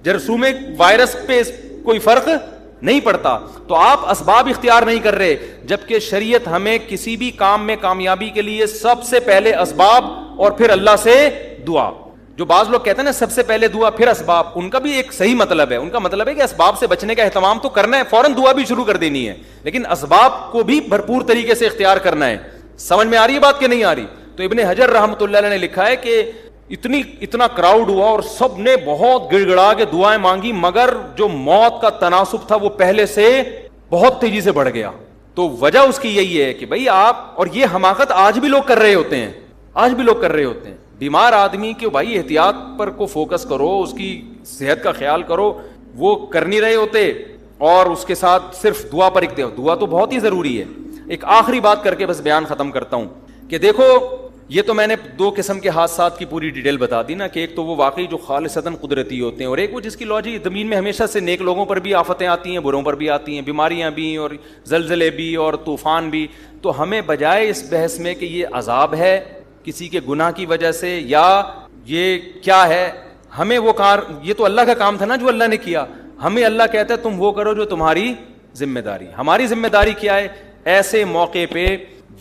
جرثوم وائرس پہ کوئی فرق نہیں پڑتا. تو آپ اسباب اختیار نہیں کر رہے, جبکہ شریعت ہمیں کسی بھی کام میں کامیابی کے لیے سب سے پہلے اسباب اور پھر اللہ سے دعا. جو بعض لوگ کہتے ہیں نا سب سے پہلے دعا پھر اسباب, ان کا بھی ایک صحیح مطلب ہے. ان کا مطلب ہے کہ اسباب سے بچنے کا اہتمام تو کرنا ہے, فوراً دعا بھی شروع کر دینی ہے, لیکن اسباب کو بھی بھرپور طریقے سے اختیار کرنا ہے. سمجھ میں آ رہی ہے بات کہ نہیں آ رہی؟ تو ابن حجر رحمۃ اللہ علیہ نے لکھا ہے کہ اتنا کراؤڈ ہوا اور سب نے بہت گڑ گڑا کے دعائیں مانگی, مگر جو موت کا تناسب تھا وہ پہلے سے بہت تیزی سے بڑھ گیا. تو وجہ اس کی یہی ہے کہ بھائی آپ, اور یہ حماقت آج بھی لوگ کر رہے ہوتے ہیں, آج بھی لوگ کر رہے ہوتے ہیں. بیمار آدمی کے بھائی احتیاط پر کو فوکس کرو, اس کی صحت کا خیال کرو, وہ کر نہیں رہے ہوتے, اور اس کے ساتھ صرف دعا پر اکتے ہو. دعا تو بہت ہی ضروری ہے. ایک آخری بات کر کے بس بیان ختم کرتا ہوں کہ دیکھو یہ تو میں نے دو قسم کے حادثات کی پوری ڈیٹیل بتا دی نا, کہ ایک تو وہ واقعی جو خالصتاً قدرتی ہوتے ہیں, اور ایک وہ جس کی لاجک زمین میں ہمیشہ سے نیک لوگوں پر بھی آفتیں آتی ہیں, بروں پر بھی آتی ہیں, بیماریاں بھی اور زلزلے بھی اور طوفان بھی. تو ہمیں بجائے اس بحث میں کہ یہ عذاب ہے کسی کے گناہ کی وجہ سے یا یہ کیا ہے, ہمیں وہ کار, یہ تو اللہ کا کام تھا نا جو اللہ نے کیا, ہمیں اللہ کہتا ہے تم وہ کرو جو تمہاری ذمہ داری. ہماری ذمہ داری کیا ہے؟ ایسے موقع پہ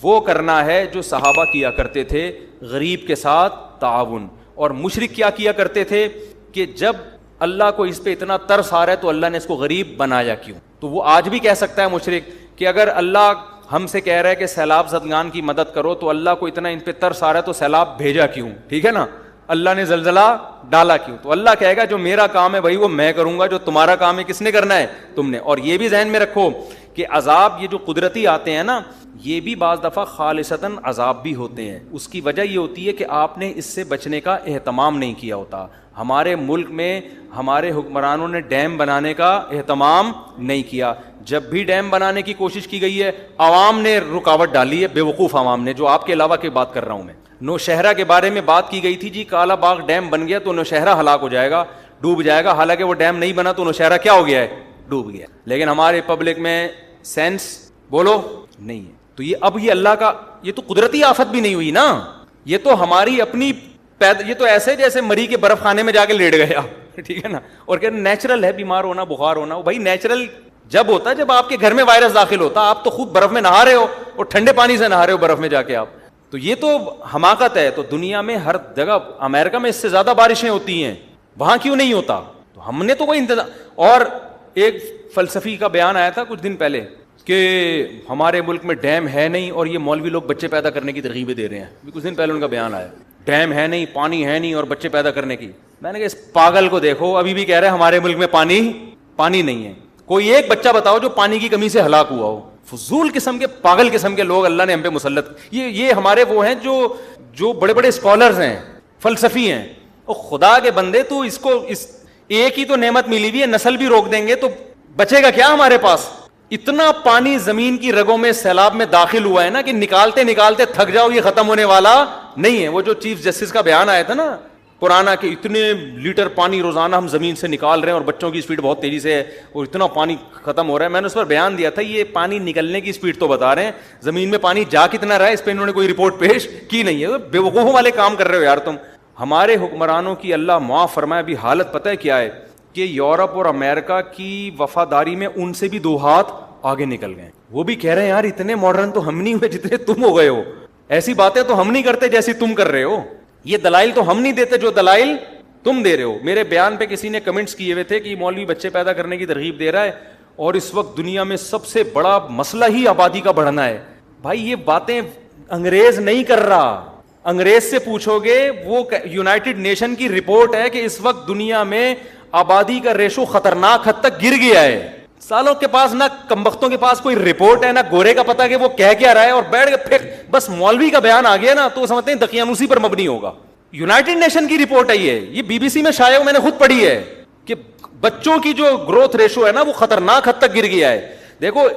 وہ کرنا ہے جو صحابہ کیا کرتے تھے, غریب کے ساتھ تعاون. اور مشرک کیا کیا کرتے تھے کہ جب اللہ کو اس پہ اتنا ترس آ رہا ہے تو اللہ نے اس کو غریب بنایا کیوں؟ تو وہ آج بھی کہہ سکتا ہے مشرک کہ اگر اللہ ہم سے کہہ رہا ہے کہ سیلاب زدگان کی مدد کرو تو اللہ کو اتنا ان پہ ترس آ رہا ہے تو سیلاب بھیجا کیوں؟ ٹھیک ہے نا, اللہ نے زلزلہ ڈالا کیوں؟ تو اللہ کہے گا جو میرا کام ہے بھائی وہ میں کروں گا, جو تمہارا کام ہے کس نے کرنا ہے؟ تم نے. اور یہ بھی ذہن میں رکھو کہ عذاب یہ جو قدرتی آتے ہیں نا, یہ بھی بعض دفعہ خالصتاً عذاب بھی ہوتے ہیں. اس کی وجہ یہ ہوتی ہے کہ آپ نے اس سے بچنے کا اہتمام نہیں کیا ہوتا. ہمارے ملک میں ہمارے حکمرانوں نے ڈیم بنانے کا اہتمام نہیں کیا. جب بھی ڈیم بنانے کی کوشش کی گئی ہے عوام نے رکاوٹ ڈالی ہے, بے وقوف عوام نے, جو آپ کے علاوہ کی بات کر رہا ہوں میں. نوشہرہ کے بارے میں بات کی گئی تھی جی, کالا باغ ڈیم بن گیا تو نوشہرہ ہلاک ہو جائے گا, ڈوب جائے گا. حالانکہ وہ ڈیم نہیں بنا تو نوشہرہ کیا ہو گیا ہے؟ ڈوب گیا. لیکن ہمارے پبلک میں سینس بولو نہیں ہے. تو یہ اب یہ اللہ کا, یہ تو قدرتی آفت بھی نہیں ہوئی نا, یہ تو ہماری اپنی یہ تو ایسے جیسے مری کے برف خانے میں جا کے لیٹ گیا, ٹھیک ہے نا, اور کہ نیچرل ہے بیمار ہونا, بخار ہونا. بھائی نیچرل جب ہوتا ہے جب آپ کے گھر میں وائرس داخل ہوتا, آپ تو خود برف میں نہا رہے ہو اور ٹھنڈے پانی سے نہا رہے ہو برف میں جا کے آپ. تو یہ تو حماقت ہے. تو دنیا میں ہر جگہ, امریکہ میں اس سے زیادہ بارشیں ہوتی ہیں, وہاں کیوں نہیں ہوتا؟ تو ہم نے تو کوئی انتظام. اور ایک فلسفی کا بیان آیا تھا کچھ دن پہلے کہ ہمارے ملک میں ڈیم ہے نہیں اور یہ مولوی لوگ بچے پیدا کرنے کی ترغیبیں دے رہے ہیں. کچھ دن پہلے ان کا بیان آیا, ڈیم ہے نہیں, پانی ہے نہیں اور بچے پیدا کرنے کی. میں نے کہا اس پاگل کو دیکھو, ابھی بھی کہہ رہے ہیں ہمارے ملک میں پانی نہیں ہے. کوئی ایک بچہ بتاؤ جو پانی کی کمی سے ہلاک ہوا ہو. فضول قسم کے, پاگل قسم کے لوگ اللہ نے ہم پہ مسلط. یہ ہمارے وہ ہیں جو بڑے بڑے اسکالرز ہیں, فلسفی ہیں. اور خدا کے بندے, تو اس کو ایک ہی تو نعمت ملی ہوئی ہے, نسل بھی روک دیں گے تو بچے گا کیا ہمارے پاس؟ اتنا پانی زمین کی رگوں میں سیلاب میں داخل ہوا ہے نا کہ نکالتے نکالتے تھک جاؤ, یہ ختم ہونے والا نہیں ہے. وہ جو چیف جسٹس کا بیان آیا تھا نا پرانا کہ اتنے لیٹر پانی روزانہ ہم زمین سے نکال رہے ہیں اور بچوں کی اسپیڈ بہت تیزی سے ہے اور اتنا پانی ختم ہو رہا ہے. میں نے اس پر بیان دیا تھا, یہ پانی نکلنے کی اسپیڈ تو بتا رہے ہیں, زمین میں پانی جا کتنا رہا ہے اس پہ انہوں نے کوئی رپورٹ پیش کی نہیں ہے. بے وقوفوں والے کام کر رہے ہو یار تم. ہمارے حکمرانوں کی اللہ معاف فرمائے ابھی حالت پتہ ہے کیا ہے کہ یورپ اور امریکہ کی وفاداری میں ان سے بھی 2 ہاتھ آگے نکل گئے. وہ بھی کہہ رہے ہیں یار اتنے ماڈرن تو ہم نہیں ہوئے جتنے تم ہو گئے ہو, ایسی باتیں تو ہم نہیں کرتے جیسی تم کر رہے ہو, یہ دلائل تو ہم نہیں دیتے جو دلائل تم دے رہے ہو. میرے بیان پہ کسی نے کمنٹس کیے ہوئے تھے کہ مولوی بچے پیدا کرنے کی ترغیب دے رہا ہے اور اس وقت دنیا میں سب سے بڑا مسئلہ ہی آبادی کا بڑھنا ہے. بھائی یہ باتیں انگریز نہیں کر رہا, انگریز سے پوچھو گے, وہ یونائٹڈ نیشن کی رپورٹ ہے کہ اس وقت دنیا میں آبادی کا ریشو خطرناک حد تک گر گیا ہے. سالوں کے پاس نہ کمبختوں کے پاس کوئی رپورٹ ہے, نہ گورے کا پتہ کہ وہ کہہ کیا رہا ہے, اور بیٹھ کے پھر بس مولوی کا بیان آ گیا نا تو سمجھتے ہیں دقیانوسی پر مبنی ہوگا. یونائٹڈ نیشن کی رپورٹ ہے یہ BBC میں شائع, میں نے خود پڑھی ہے کہ بچوں کی جو گروتھ ریشو ہے نا وہ خطرناک حد تک گر گیا ہے. دیکھو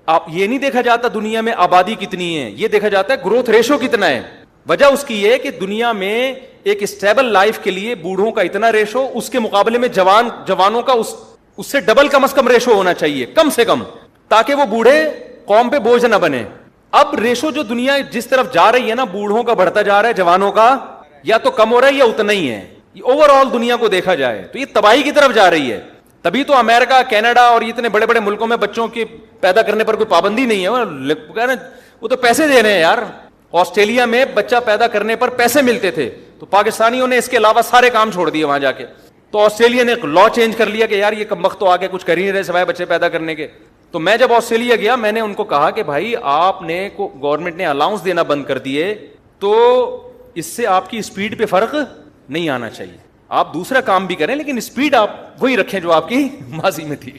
آپ, یہ نہیں دیکھا جاتا دنیا میں آبادی کتنی ہے, یہ دیکھا جاتا ہے گروتھ ریشو کتنا ہے. وجہ اس کی یہ کہ دنیا میں ایک اسٹیبل لائف کے لیے بوڑھوں کا اتنا ریشو, اس کے مقابلے میں جوانوں کا اس سے ڈبل کم از کم ریشو ہونا چاہیے کم سے کم, تاکہ وہ بوڑھے قوم پہ بوجھ نہ بنے. اب ریشو جو دنیا جس طرف جا رہی ہے نا, بوڑھوں کا بڑھتا جا رہا ہے, جوانوں کا یا تو کم ہو رہا ہے یا اتنا ہی ہے. اوور آل دنیا کو دیکھا جائے تو یہ تباہی کی طرف جا رہی ہے. تبھی تو امریکہ, کینیڈا اور اتنے بڑے بڑے ملکوں میں بچوں کے پیدا کرنے پر کوئی پابندی نہیں ہے, وہ تو پیسے دے رہے ہیں یار. آسٹریلیا میں بچہ پیدا کرنے پر پیسے ملتے تھے تو پاکستانیوں نے اس کے علاوہ سارے کام چھوڑ دیے وہاں جا کے. تو آسٹریلیا نے ایک لا چینج کر لیا کہ یار یہ کمبخت تو آگے کچھ کر ہی نہیں رہے سوائے بچے پیدا کرنے کے. تو میں جب آسٹریلیا گیا میں نے ان کو کہا کہ بھائی آپ نے گورنمنٹ نے الاؤنس دینا بند کر دیے تو اس سے آپ کی اسپیڈ پہ فرق نہیں آنا چاہیے. آپ دوسرا کام بھی کریں لیکن اسپیڈ آپ وہی رکھیں جو آپ کی ماضی میں تھی.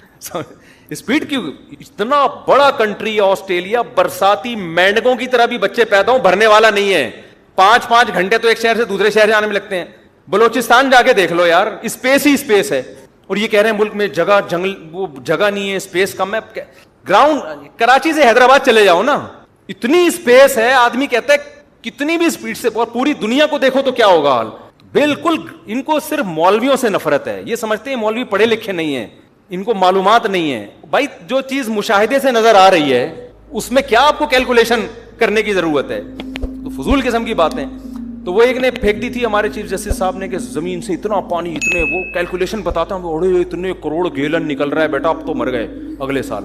اسپیڈ کیوں, اتنا بڑا کنٹری آسٹریلیا, برساتی مینڈکوں کی طرح بھی بچے پیدا ہوں بھرنے والا نہیں ہے. 5 گھنٹے تو ایک شہر سے دوسرے شہر جانے میں لگتے ہیں. بلوچستان جا کے دیکھ لو یار, اسپیس ہی اسپیس ہے. اور یہ کہہ رہے ہیں ملک میں جگہ جنگل وہ جگہ نہیں ہے, اسپیس کم ہے. گراؤنڈ کراچی سے حیدرآباد چلے جاؤ نا, اتنی اسپیس ہے. آدمی کہتا ہے کتنی بھی اسپیڈ سے, اور پوری دنیا کو دیکھو تو کیا ہوگا حال. بالکل ان کو صرف مولویوں سے نفرت ہے. یہ سمجھتے ہیں مولوی پڑھے لکھے نہیں ہیں, ان کو معلومات نہیں ہے. بھائی جو چیز مشاہدے سے نظر آ رہی ہے اس میں کیا آپ کو کیلکولیشن کرنے کی ضرورت ہے. تو فضول قسم کی باتیں. تو وہ ایک نے پھینک دی تھی ہمارے چیف جسٹس صاحب نے کہ زمین سے اتنا پانی, اتنے وہ کیلکولیشن بتاتا ہوں, اتنے کروڑ گیلن نکل رہا ہے بیٹا, اب تو مر گئے اگلے سال.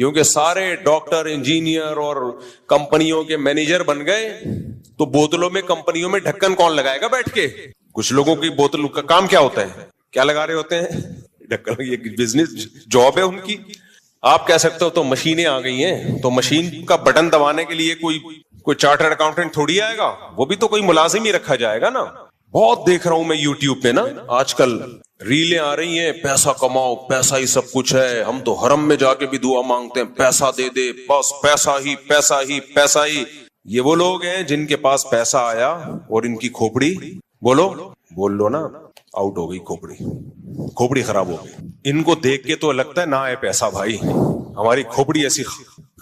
کیونکہ سارے ڈاکٹر انجینئر اور کمپنیوں کے مینیجر بن گئے تو بوتلوں میں کمپنیوں میں ڈھکن کون لگائے گا بیٹھ کے؟ کچھ لوگوں کی بوتل کا کام کیا ہوتا ہے؟ کیا لگا رہے ہوتے ہیں؟ ڈھکن. یہ بزنس جاب ہے ان کی. آپ کہہ سکتے ہو تو مشینیں آ گئی ہیں, تو مشین کا بٹن دبانے کے لیے کوئی چارٹرڈ اکاؤنٹنٹ تھوڑی آئے گا, وہ بھی تو کوئی ملازم ہی رکھا جائے گا نا. بہت دیکھ رہا ہوں میں یوٹیوب پہ نا آج کل ریلیں آ رہی ہیں, پیسہ کماؤ, پیسہ ہی سب کچھ ہے, ہم تو حرم میں جا کے بھی دعا مانگتے ہیں پیسہ دے دے, بس پیسہ ہی پیسہ ہی پیسہ ہی. یہ وہ لوگ ہیں جن کے پاس پیسہ آیا اور ان کی کھوپڑی بول لو نا آؤٹ ہو گئی, کھوپڑی خراب ہو گئی. ان کو دیکھ کے تو لگتا ہے نہ ہے پیسہ بھائی, ہماری کھوپڑی ایسی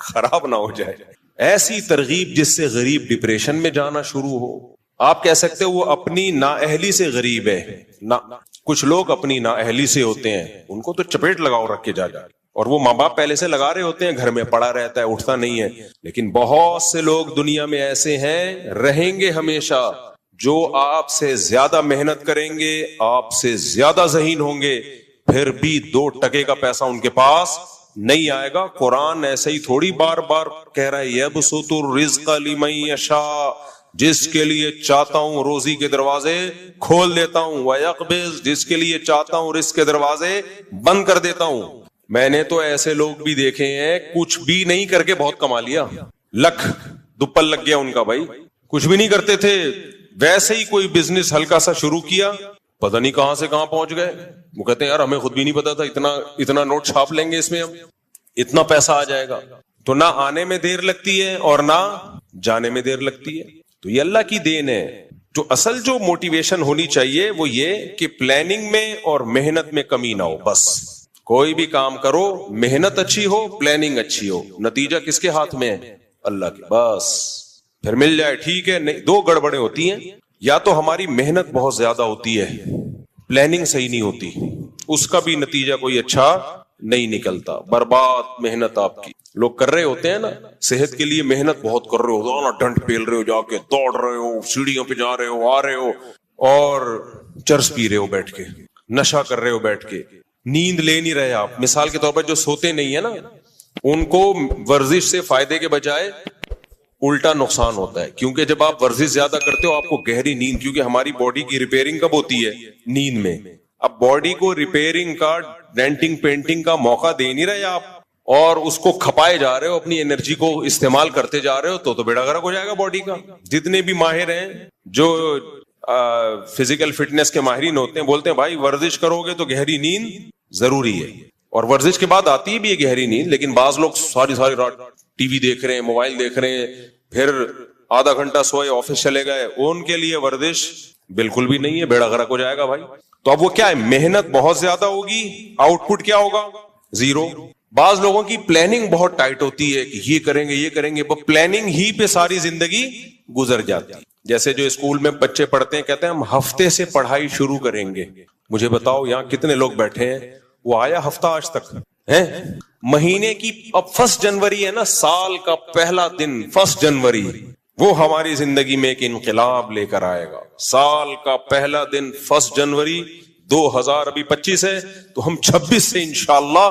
خراب نہ ہو جائے. ایسی ترغیب جس سے غریب ڈپریشن میں جانا شروع ہو. آپ کہہ سکتے ہو وہ اپنی نااہلی سے غریب ہے. کچھ لوگ اپنی نااہلی سے ہوتے ہیں, ان کو تو چپیٹ لگاؤ رکھ کے جا اور وہ ماں باپ پہلے سے لگا رہے ہوتے ہیں, گھر میں پڑا رہتا ہے, اٹھتا نہیں ہے. لیکن بہت سے لوگ دنیا میں ایسے ہیں, رہیں گے ہمیشہ, جو آپ سے زیادہ محنت کریں گے, آپ سے زیادہ ذہین ہوں گے, پھر بھی 2 ٹکے کا پیسہ ان کے پاس نہیں آئے گا. قرآن ایسے ہی تھوڑی بار بار کہہ رہا ہے یبسط الرزق لمن یشاء, جس کے لیے چاہتا ہوں روزی کے دروازے کھول دیتا ہوں, ویقبض, جس کے لیے چاہتا ہوں رزق کے دروازے بند کر دیتا ہوں. میں نے تو ایسے لوگ بھی دیکھے ہیں کچھ بھی نہیں کر کے بہت کما لیا, لکھ دوپل لگ گیا ان کا. بھائی کچھ بھی نہیں کرتے تھے, ویسے ہی کوئی بزنس ہلکا سا شروع کیا, پتہ نہیں کہاں سے کہاں پہنچ گئے. وہ کہتے ہیں یار ہمیں خود بھی نہیں پتا تھا اتنا نوٹ چھاپ لیں گے اس میں, اب اتنا پیسہ آ جائے گا. تو نہ آنے میں دیر لگتی ہے اور نہ جانے میں دیر لگتی ہے. تو یہ اللہ کی دین ہے. تو اصل جو موٹیویشن ہونی چاہیے وہ یہ کہ پلاننگ میں اور محنت میں کمی نہ ہو. بس کوئی بھی کام کرو, محنت اچھی ہو, پلاننگ اچھی ہو, نتیجہ کس کے ہاتھ میں ہے؟ اللہ کے. بس پھر مل جائے ٹھیک ہے. نہیں, 2 گڑبڑیں ہوتی ہیں, یا تو ہماری محنت بہت زیادہ ہوتی ہے, پلاننگ صحیح نہیں ہوتی, اس کا بھی نتیجہ کوئی اچھا نہیں نکلتا, برباد محنت آپ کی. لوگ کر رہے ہوتے ہیں نا صحت کے لیے محنت بہت کر رہے ہو, نا ڈنڈ پیل رہے ہو, جا کے دوڑ رہے ہو, سیڑھیوں پہ جا رہے ہو, آ رہے ہو, اور چرس پی رہے ہو بیٹھ کے, نشہ کر رہے ہو بیٹھ کے, نیند لے نہیں رہے آپ. مثال کے طور پر جو سوتے نہیں ہے نا, ان کو ورزش سے فائدے کے بجائے الٹا نقصان ہوتا ہے. کیونکہ جب آپ ورزش زیادہ کرتے ہو آپ کو گہری نیند, کیونکہ ہماری باڈی کی ریپیئرنگ کب ہوتی ہے؟ نیند میں. اب باڈی کو ریپیئرنگ کا, ڈینٹنگ پینٹنگ کا موقع دے نہیں رہے آپ, اور اس کو کھپائے جا رہے ہو, اپنی انرجی کو استعمال کرتے جا رہے ہو, تو بیڑا غرق ہو جائے گا باڈی کا. جتنے بھی ماہر ہیں جو فزیکل فٹنس کے ماہرین ہوتے ہیں بولتے ہیں بھائی ورزش کرو گے تو گہری نیند ضروری ہے, اور ورزش کے بعد آتی بھی ہے گہری نیند. لیکن بعض لوگ ساری رات ٹی وی دیکھ رہے ہیں, موبائل دیکھ رہے ہیں, پھر آدھا گھنٹہ سوئے آفس چلے گئے, ان کے لیے ورزش بالکل بھی نہیں ہے, بیڑا غرق ہو جائے گا بھائی. تو اب وہ کیا ہے, محنت بہت زیادہ ہوگی, آؤٹ پٹ کیا ہوگا؟ 0. بعض لوگوں کی پلاننگ بہت ٹائٹ ہوتی ہے کہ یہ کریں گے, وہ پلاننگ ہی پہ ساری زندگی گزر جاتی ہے. جیسے جو اسکول میں بچے پڑھتے ہیں, کہتے ہیں ہم ہفتے سے پڑھائی شروع کریں گے. مجھے بتاؤ یہاں کتنے لوگ بیٹھے ہیں وہ آیا ہفتہ آج تک ہے؟ مہینے کی اب 1 جنوری ہے نا, سال کا پہلا دن 1 جنوری, وہ ہماری زندگی میں ایک انقلاب لے کر آئے گا. سال کا پہلا دن 1 جنوری 2025 ہے, تو ہم 26 سے انشاءاللہ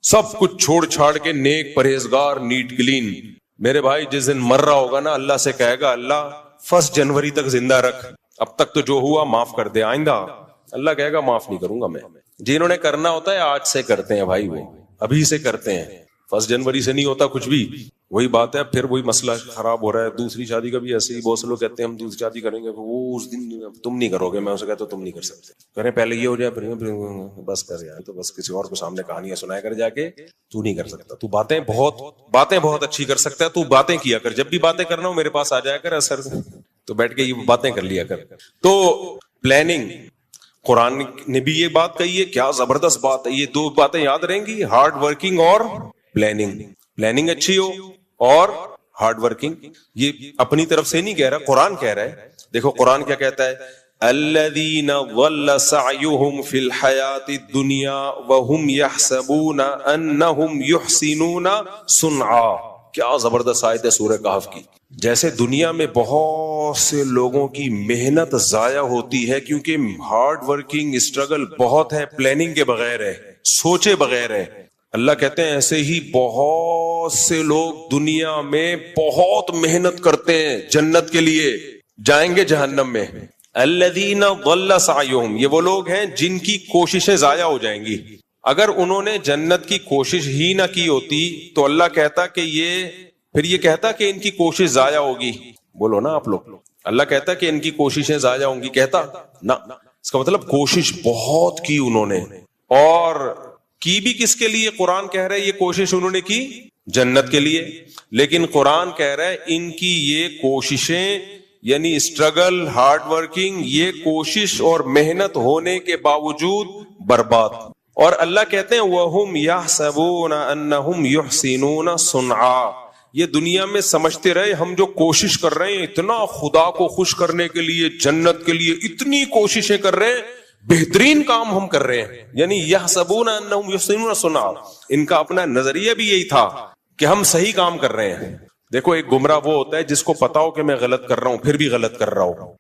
سب کچھ چھوڑ چھاڑ کے نیک پرہیزگار نیٹ کلین. میرے بھائی جس دن مر رہا ہوگا نا, اللہ سے کہے گا اللہ 1 جنوری تک زندہ رکھ, اب تک تو جو ہوا معاف کر دے, آئندہ اللہ کہے گا معاف نہیں کروں گا میں. جنہوں نے کرنا ہوتا ہے آج سے کرتے ہیں بھائی, وہ ابھی سے کرتے ہیں, 1 جنوری سے نہیں ہوتا کچھ بھی. وہی بات ہے, پھر وہی مسئلہ خراب ہو رہا ہے. دوسری شادی کا بھی ایسے ہی, بہت سے لوگ کہتے ہیں ہم دوسری شادی کریں گے, وہ اس دن تم نہیں کرو گے, میں اسے کہتا ہوں تم نہیں کر سکتے, کریں پہلے یہ ہو جائے پھر بس کر یار, تو بس کسی اور کو سامنے کہانیاں سنایا کر جا کے, تو نہیں کر سکتا, تو باتیں بہت اچھی کر سکتا ہے, تو باتیں کیا کر, جب بھی باتیں کرنا ہو میرے پاس آ جایا کر اثر, تو بیٹھ کے یہ باتیں کر لیا کر. تو پلاننگ, قرآن نے بھی یہ بات کہی ہے, کیا زبردست بات ہے. یہ 2 باتیں یاد رہیں گی, ہارڈ ورکنگ اور پلاننگ. پلاننگ اچھی ہو اور ہارڈ ورکنگ. یہ اپنی طرف سے نہیں کہہ رہا, قرآن کہہ رہا ہے. دیکھو قرآن کیا کہتا ہے, الذین ضل سعیہم فی الحیاۃ الدنیا وہم یحسبون انہم یحسنون صنعا. کیا زبردست آیت ہے سورہ کہف کی. جیسے دنیا میں بہت سے لوگوں کی محنت ضائع ہوتی ہے کیونکہ ہارڈ ورکنگ اسٹرگل بہت ہے, پلاننگ کے بغیر ہے, سوچے بغیر ہے, اللہ کہتے ہیں ایسے ہی بہت سے لوگ دنیا میں بہت محنت کرتے ہیں جنت کے لیے، جائیں گے جہنم میں. الذین ضل سعیہم، یہ وہ لوگ ہیں جن کی کوششیں ضائع ہو جائیں گی. اگر انہوں نے جنت کی کوشش ہی نہ کی ہوتی تو اللہ کہتا کہ یہ کہتا کہ ان کی کوشش ضائع ہوگی. بولو نا آپ لوگ، اللہ کہتا کہ ان کی کوششیں ضائع ہوں گی؟ کہتا نہ. اس کا مطلب کوشش بہت کی انہوں نے، اور کی بھی کس کے لیے؟ قرآن کہہ رہا ہے یہ کوشش انہوں نے کی جنت کے لیے، لیکن قرآن کہہ رہا ہے ان کی یہ کوششیں یعنی اسٹرگل، ہارڈ ورکنگ، یہ کوشش اور محنت ہونے کے باوجود برباد. اور اللہ کہتے ہیں وَهُمْ يَحْسَبُونَ أَنَّهُمْ يُحْسِنُونَ صُنْعًا، یہ دنیا میں سمجھتے رہے ہم جو کوشش کر رہے ہیں اتنا خدا کو خوش کرنے کے لیے، جنت کے لیے اتنی کوششیں کر رہے ہیں، بہترین کام ہم کر رہے ہیں. یعنی يَحْسَبُونَ أَنَّهُمْ يُحْسِنُونَ صُنْعًا، ان کا اپنا نظریہ بھی یہی تھا کہ ہم صحیح کام کر رہے ہیں. دیکھو ایک گمراہ وہ ہوتا ہے جس کو پتا ہو کہ میں غلط کر رہا ہوں پھر بھی غلط کر رہا ہوں،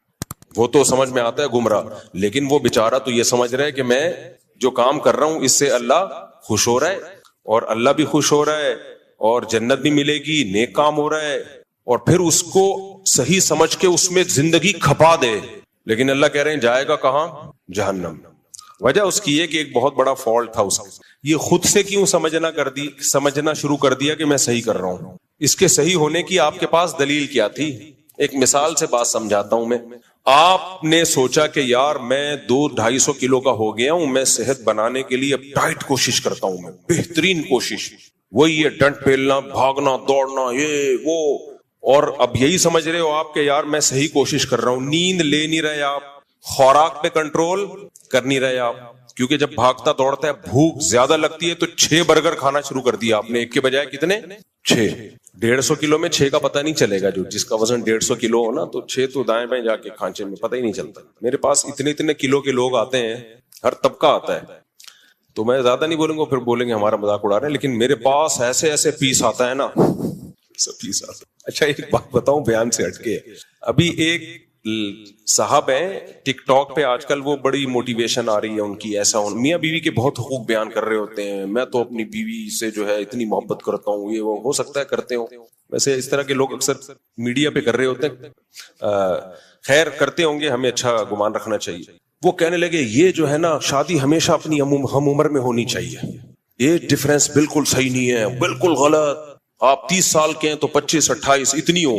وہ تو سمجھ میں آتا ہے گمراہ. لیکن وہ بیچارہ تو یہ سمجھ رہا ہے کہ میں جو کام کر رہا ہوں اس سے اللہ خوش ہو رہا ہے، اور اللہ بھی خوش ہو رہا ہے، اور جنت بھی ملے گی، نیک کام ہو رہا ہے، اور پھر اس کو صحیح سمجھ کے اس میں زندگی کھپا دے. لیکن اللہ کہہ رہے ہیں جائے گا کہاں؟ جہنم. وجہ اس کی یہ کہ ایک بہت بڑا فالٹ تھا اس کا، یہ خود سے کیوں سمجھنا شروع کر دیا کہ میں صحیح کر رہا ہوں. اس کے صحیح ہونے کی آپ کے پاس دلیل کیا تھی؟ ایک مثال سے بات سمجھاتا ہوں میں. آپ نے سوچا کہ یار میں 200-250 کلو کا ہو گیا ہوں، میں صحت بنانے کے لیے اب ٹائٹ کوشش کرتا ہوں، میں بہترین کوشش، وہی ہے ڈنٹ پیلنا، بھاگنا، دوڑنا، یہ وہ. اور اب یہی سمجھ رہے ہو آپ کہ یار میں صحیح کوشش کر رہا ہوں. نیند لے نہیں رہے آپ، خوراک پہ کنٹرول کر نہیں رہے آپ، کیونکہ جب بھاگتا دوڑتا ہے بھوک زیادہ لگتی ہے تو 6 برگر کھانا شروع کر دیا آپ نے، ایک کے بجائے کتنے؟ 6. 150 کلو میں 6 کا پتہ نہیں چلے گا. جو جس کا وزن 150 کلو ہو نا تو 6 تو دائیں بائیں جا کے کھانچے میں پتہ ہی نہیں چلتا. میرے پاس اتنے کلو کے لوگ آتے ہیں، ہر طبقہ آتا ہے، تو میں زیادہ نہیں بولوں گا پھر بولیں گے ہمارا مذاق اڑا رہے ہیں، لیکن میرے پاس ایسے پیس آتا ہے نا، سب پیس آتا ہے. اچھا ایک بات بتاؤں بیان سے ہٹ کے، ابھی ایک صاحب ہیں ٹک ٹاک پہ آج کل، وہ بڑی موٹیویشن آ رہی ہے ان کی، ایسا میاں بیوی کے بہت حقوق بیان کر رہے ہوتے ہیں، میں تو اپنی بیوی سے جو ہے اتنی محبت کرتا ہوں، یہ وہ. ہو سکتا ہے کرتے ہوں، ویسے اس طرح کے لوگ اکثر میڈیا پہ کر رہے ہوتے ہیں، خیر کرتے ہوں گے، ہمیں اچھا گمان رکھنا چاہیے. وہ کہنے لگے یہ جو ہے نا شادی ہمیشہ اپنی ہم عمر میں ہونی چاہیے، یہ ڈفرینس بالکل صحیح نہیں ہے، بالکل غلط. آپ 30 سال کے ہیں تو 25-28 اتنی ہو،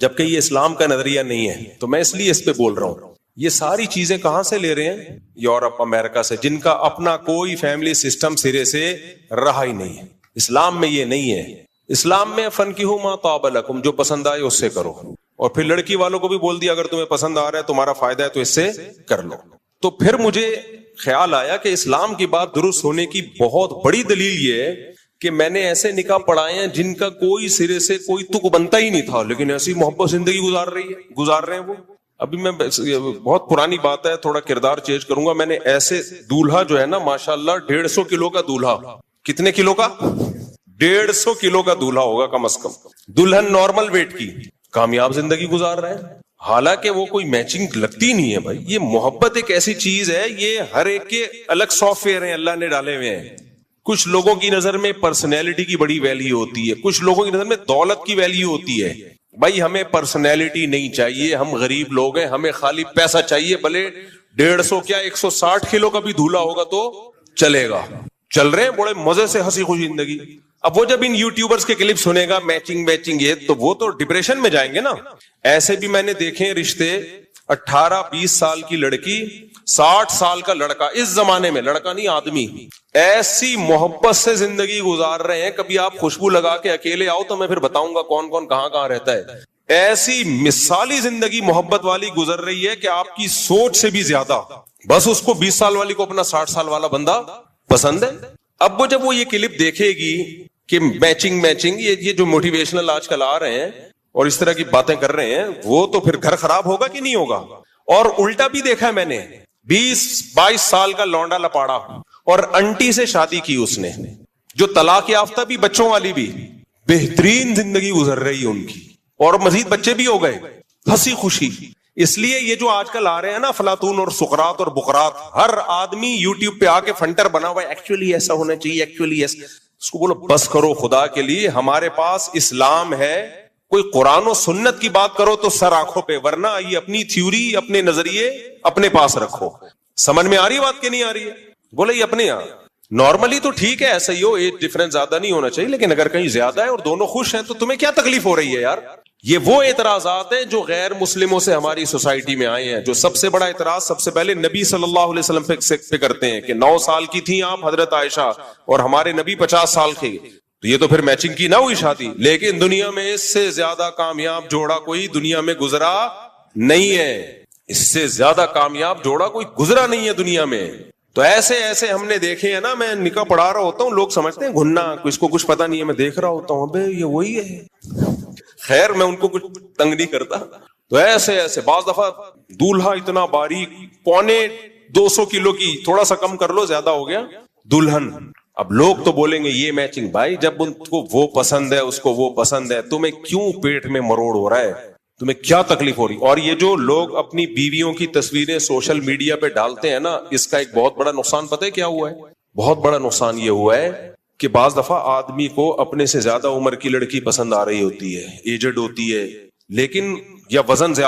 جبکہ یہ اسلام کا نظریہ نہیں ہے. تو میں اس لیے اس پہ بول رہا ہوں. یہ ساری چیزیں کہاں سے لے رہے ہیں؟ یورپ، امریکہ سے، جن کا اپنا کوئی فیملی سسٹم سرے سے رہا ہی نہیں ہے. اسلام میں یہ نہیں ہے. اسلام میں فنکحوا ما طاب لکم، جو پسند آئے اس سے کرو. اور پھر لڑکی والوں کو بھی بول دیا اگر تمہیں پسند آ رہا ہے، تمہارا فائدہ ہے تو اس سے کر لو. تو پھر مجھے خیال آیا کہ اسلام کی بات درست ہونے کی بہت بڑی دلیل یہ ہے کہ میں نے ایسے نکاح پڑھائے ہیں جن کا کوئی سرے سے کوئی تک بنتا ہی نہیں تھا، لیکن ایسی محبت زندگی گزار رہے ہیں وہ. ابھی میں بہت پرانی بات ہے، تھوڑا کردار چینج کروں گا. میں نے ایسے دولہا جو ہے نا ماشاءاللہ 150 کلو کا دولہا، کتنے کلو کا؟ 150 کلو کا دولہا ہوگا کم از کم، دلہن نارمل ویٹ کی، کامیاب زندگی گزار رہے ہیں. حالانکہ وہ کوئی میچنگ لگتی نہیں ہے بھائی. یہ محبت ایک ایسی چیز ہے، یہ ہر ایک کے الگ سافٹ ویئر ہیں اللہ نے ڈالے ہوئے ہیں. کچھ لوگوں کی نظر میں پرسنالٹی کی بڑی ویلیو ہوتی ہے، کچھ لوگوں کی نظر میں دولت کی ویلیو ہوتی ہے. بھائی ہمیں پرسنالٹی نہیں چاہیے، ہم غریب لوگ ہیں، ہمیں خالی پیسہ چاہیے. بھلے 150 کیا 160 کلو کا بھی دھولا ہوگا تو چلے گا. چل رہے ہیں بڑے مزے سے ہنسی خوشی زندگی. اب وہ جب ان یوٹیوبرز کے کلپ سنے گا میچنگ یہ، تو وہ تو ڈپریشن میں جائیں گے نا. ایسے بھی میں نے دیکھے رشتے، 18-20 سال کی لڑکی، 60 سال کا لڑکا. اس زمانے میں لڑکا نہیں آدمی ایسی محبت سے زندگی گزار رہے ہیں. کبھی آپ خوشبو لگا کے اکیلے آؤ تو میں پھر بتاؤں گا کون کون کہاں رہتا ہے. ایسی مثالی زندگی محبت والی گزر رہی ہے کہ آپ کی سوچ سے بھی زیادہ. بس اس کو 20 سال والی کو اپنا 60 سال والا بندہ پسند ہے. اب وہ جب وہ یہ کلپ دیکھے گی کہ میچنگ یہ جو موٹیویشنل آج کل آ رہے ہیں اور اس طرح کی باتیں کر رہے ہیں، وہ تو پھر گھر خراب ہوگا کہ نہیں ہوگا. اور الٹا بھی دیکھا ہے میں نے، 20-22 سال کا لونڈا لپاڑا اور انٹی سے شادی کی اس نے، جو طلاق یافتہ بھی، بچوں والی بھی، بہترین زندگی گزر رہی ہے ان کی، اور مزید بچے بھی ہو گئے، ہنسی خوشی. اس لیے یہ جو آج کل آ رہے ہیں نا افلاطون اور سقراط اور بقراط، ہر آدمی یوٹیوب پہ آ کے فنٹر بنا ہوا ہے، ایکچولی ایسا ہونا چاہیے، ایکچولی ایسا. اس کو بولو بس کرو خدا کے لیے, ہمارے پاس اسلام ہے, کوئی قرآن و سنت کی بات کرو تو سر آنکھوں پہ, ورنہ یہ اپنی تھیوری اپنے نظریے اپنے پاس رکھو. سمجھ میں آ رہی بات کہ نہیں آ رہی ہے؟ بولے یہ اپنے یہاں نارملی تو ٹھیک ہے, ایسا ہی ہو, ایج ڈفرنس زیادہ نہیں ہونا چاہیے, لیکن اگر کہیں زیادہ ہے اور دونوں خوش ہیں تو تمہیں کیا تکلیف ہو رہی ہے یار؟ یہ وہ اعتراضات ہیں جو غیر مسلموں سے ہماری سوسائٹی میں آئے ہیں. جو سب سے بڑا اعتراض سب سے پہلے نبی صلی اللہ علیہ وسلم پہ کرتے ہیں کہ 9 سال کی تھیں آپ حضرت عائشہ اور ہمارے نبی 50 سال کے, تو یہ تو پھر میچنگ کی نہ ہوئی شادی. لیکن دنیا میں اس سے زیادہ کامیاب جوڑا کوئی دنیا میں گزرا نہیں ہے, اس سے زیادہ کامیاب جوڑا کوئی گزرا نہیں ہے دنیا میں. تو ایسے ایسے ہم نے دیکھے ہیں نا, میں نکاح پڑھا رہا ہوتا ہوں, لوگ سمجھتے ہیں گھننا, اس کو کچھ پتا نہیں ہے, میں دیکھ رہا ہوتا ہوں ابے یہ وہی ہے. خیر میں ان کو کچھ تنگ نہیں کرتا. تو ایسے ایسے بعض دفعہ دولہا اتنا باریک, 250 کلو کی, تھوڑا سا کم کر لو زیادہ ہو گیا دلہن. اب لوگ تو بولیں گے یہ میچنگ, بھائی جب ان کو وہ پسند ہے اس کو وہ پسند ہے, تمہیں کیوں پیٹ میں مروڑ ہو رہا ہے, تمہیں کیا تکلیف ہو رہی؟ اور یہ جو لوگ اپنی بیویوں کی تصویریں سوشل میڈیا پہ ڈالتے ہیں نا, اس کا ایک بہت بڑا نقصان پتہ ہے کیا ہوا ہے؟ بہت بڑا نقصان یہ ہوا ہے کہ بعض دفعہ آدمی کو اپنے سے زیادہ عمر کی لڑکی پسند آ رہی ہوتی ہے, ایجڈ ہوتی ہے, لیکن یا وزن زیادہ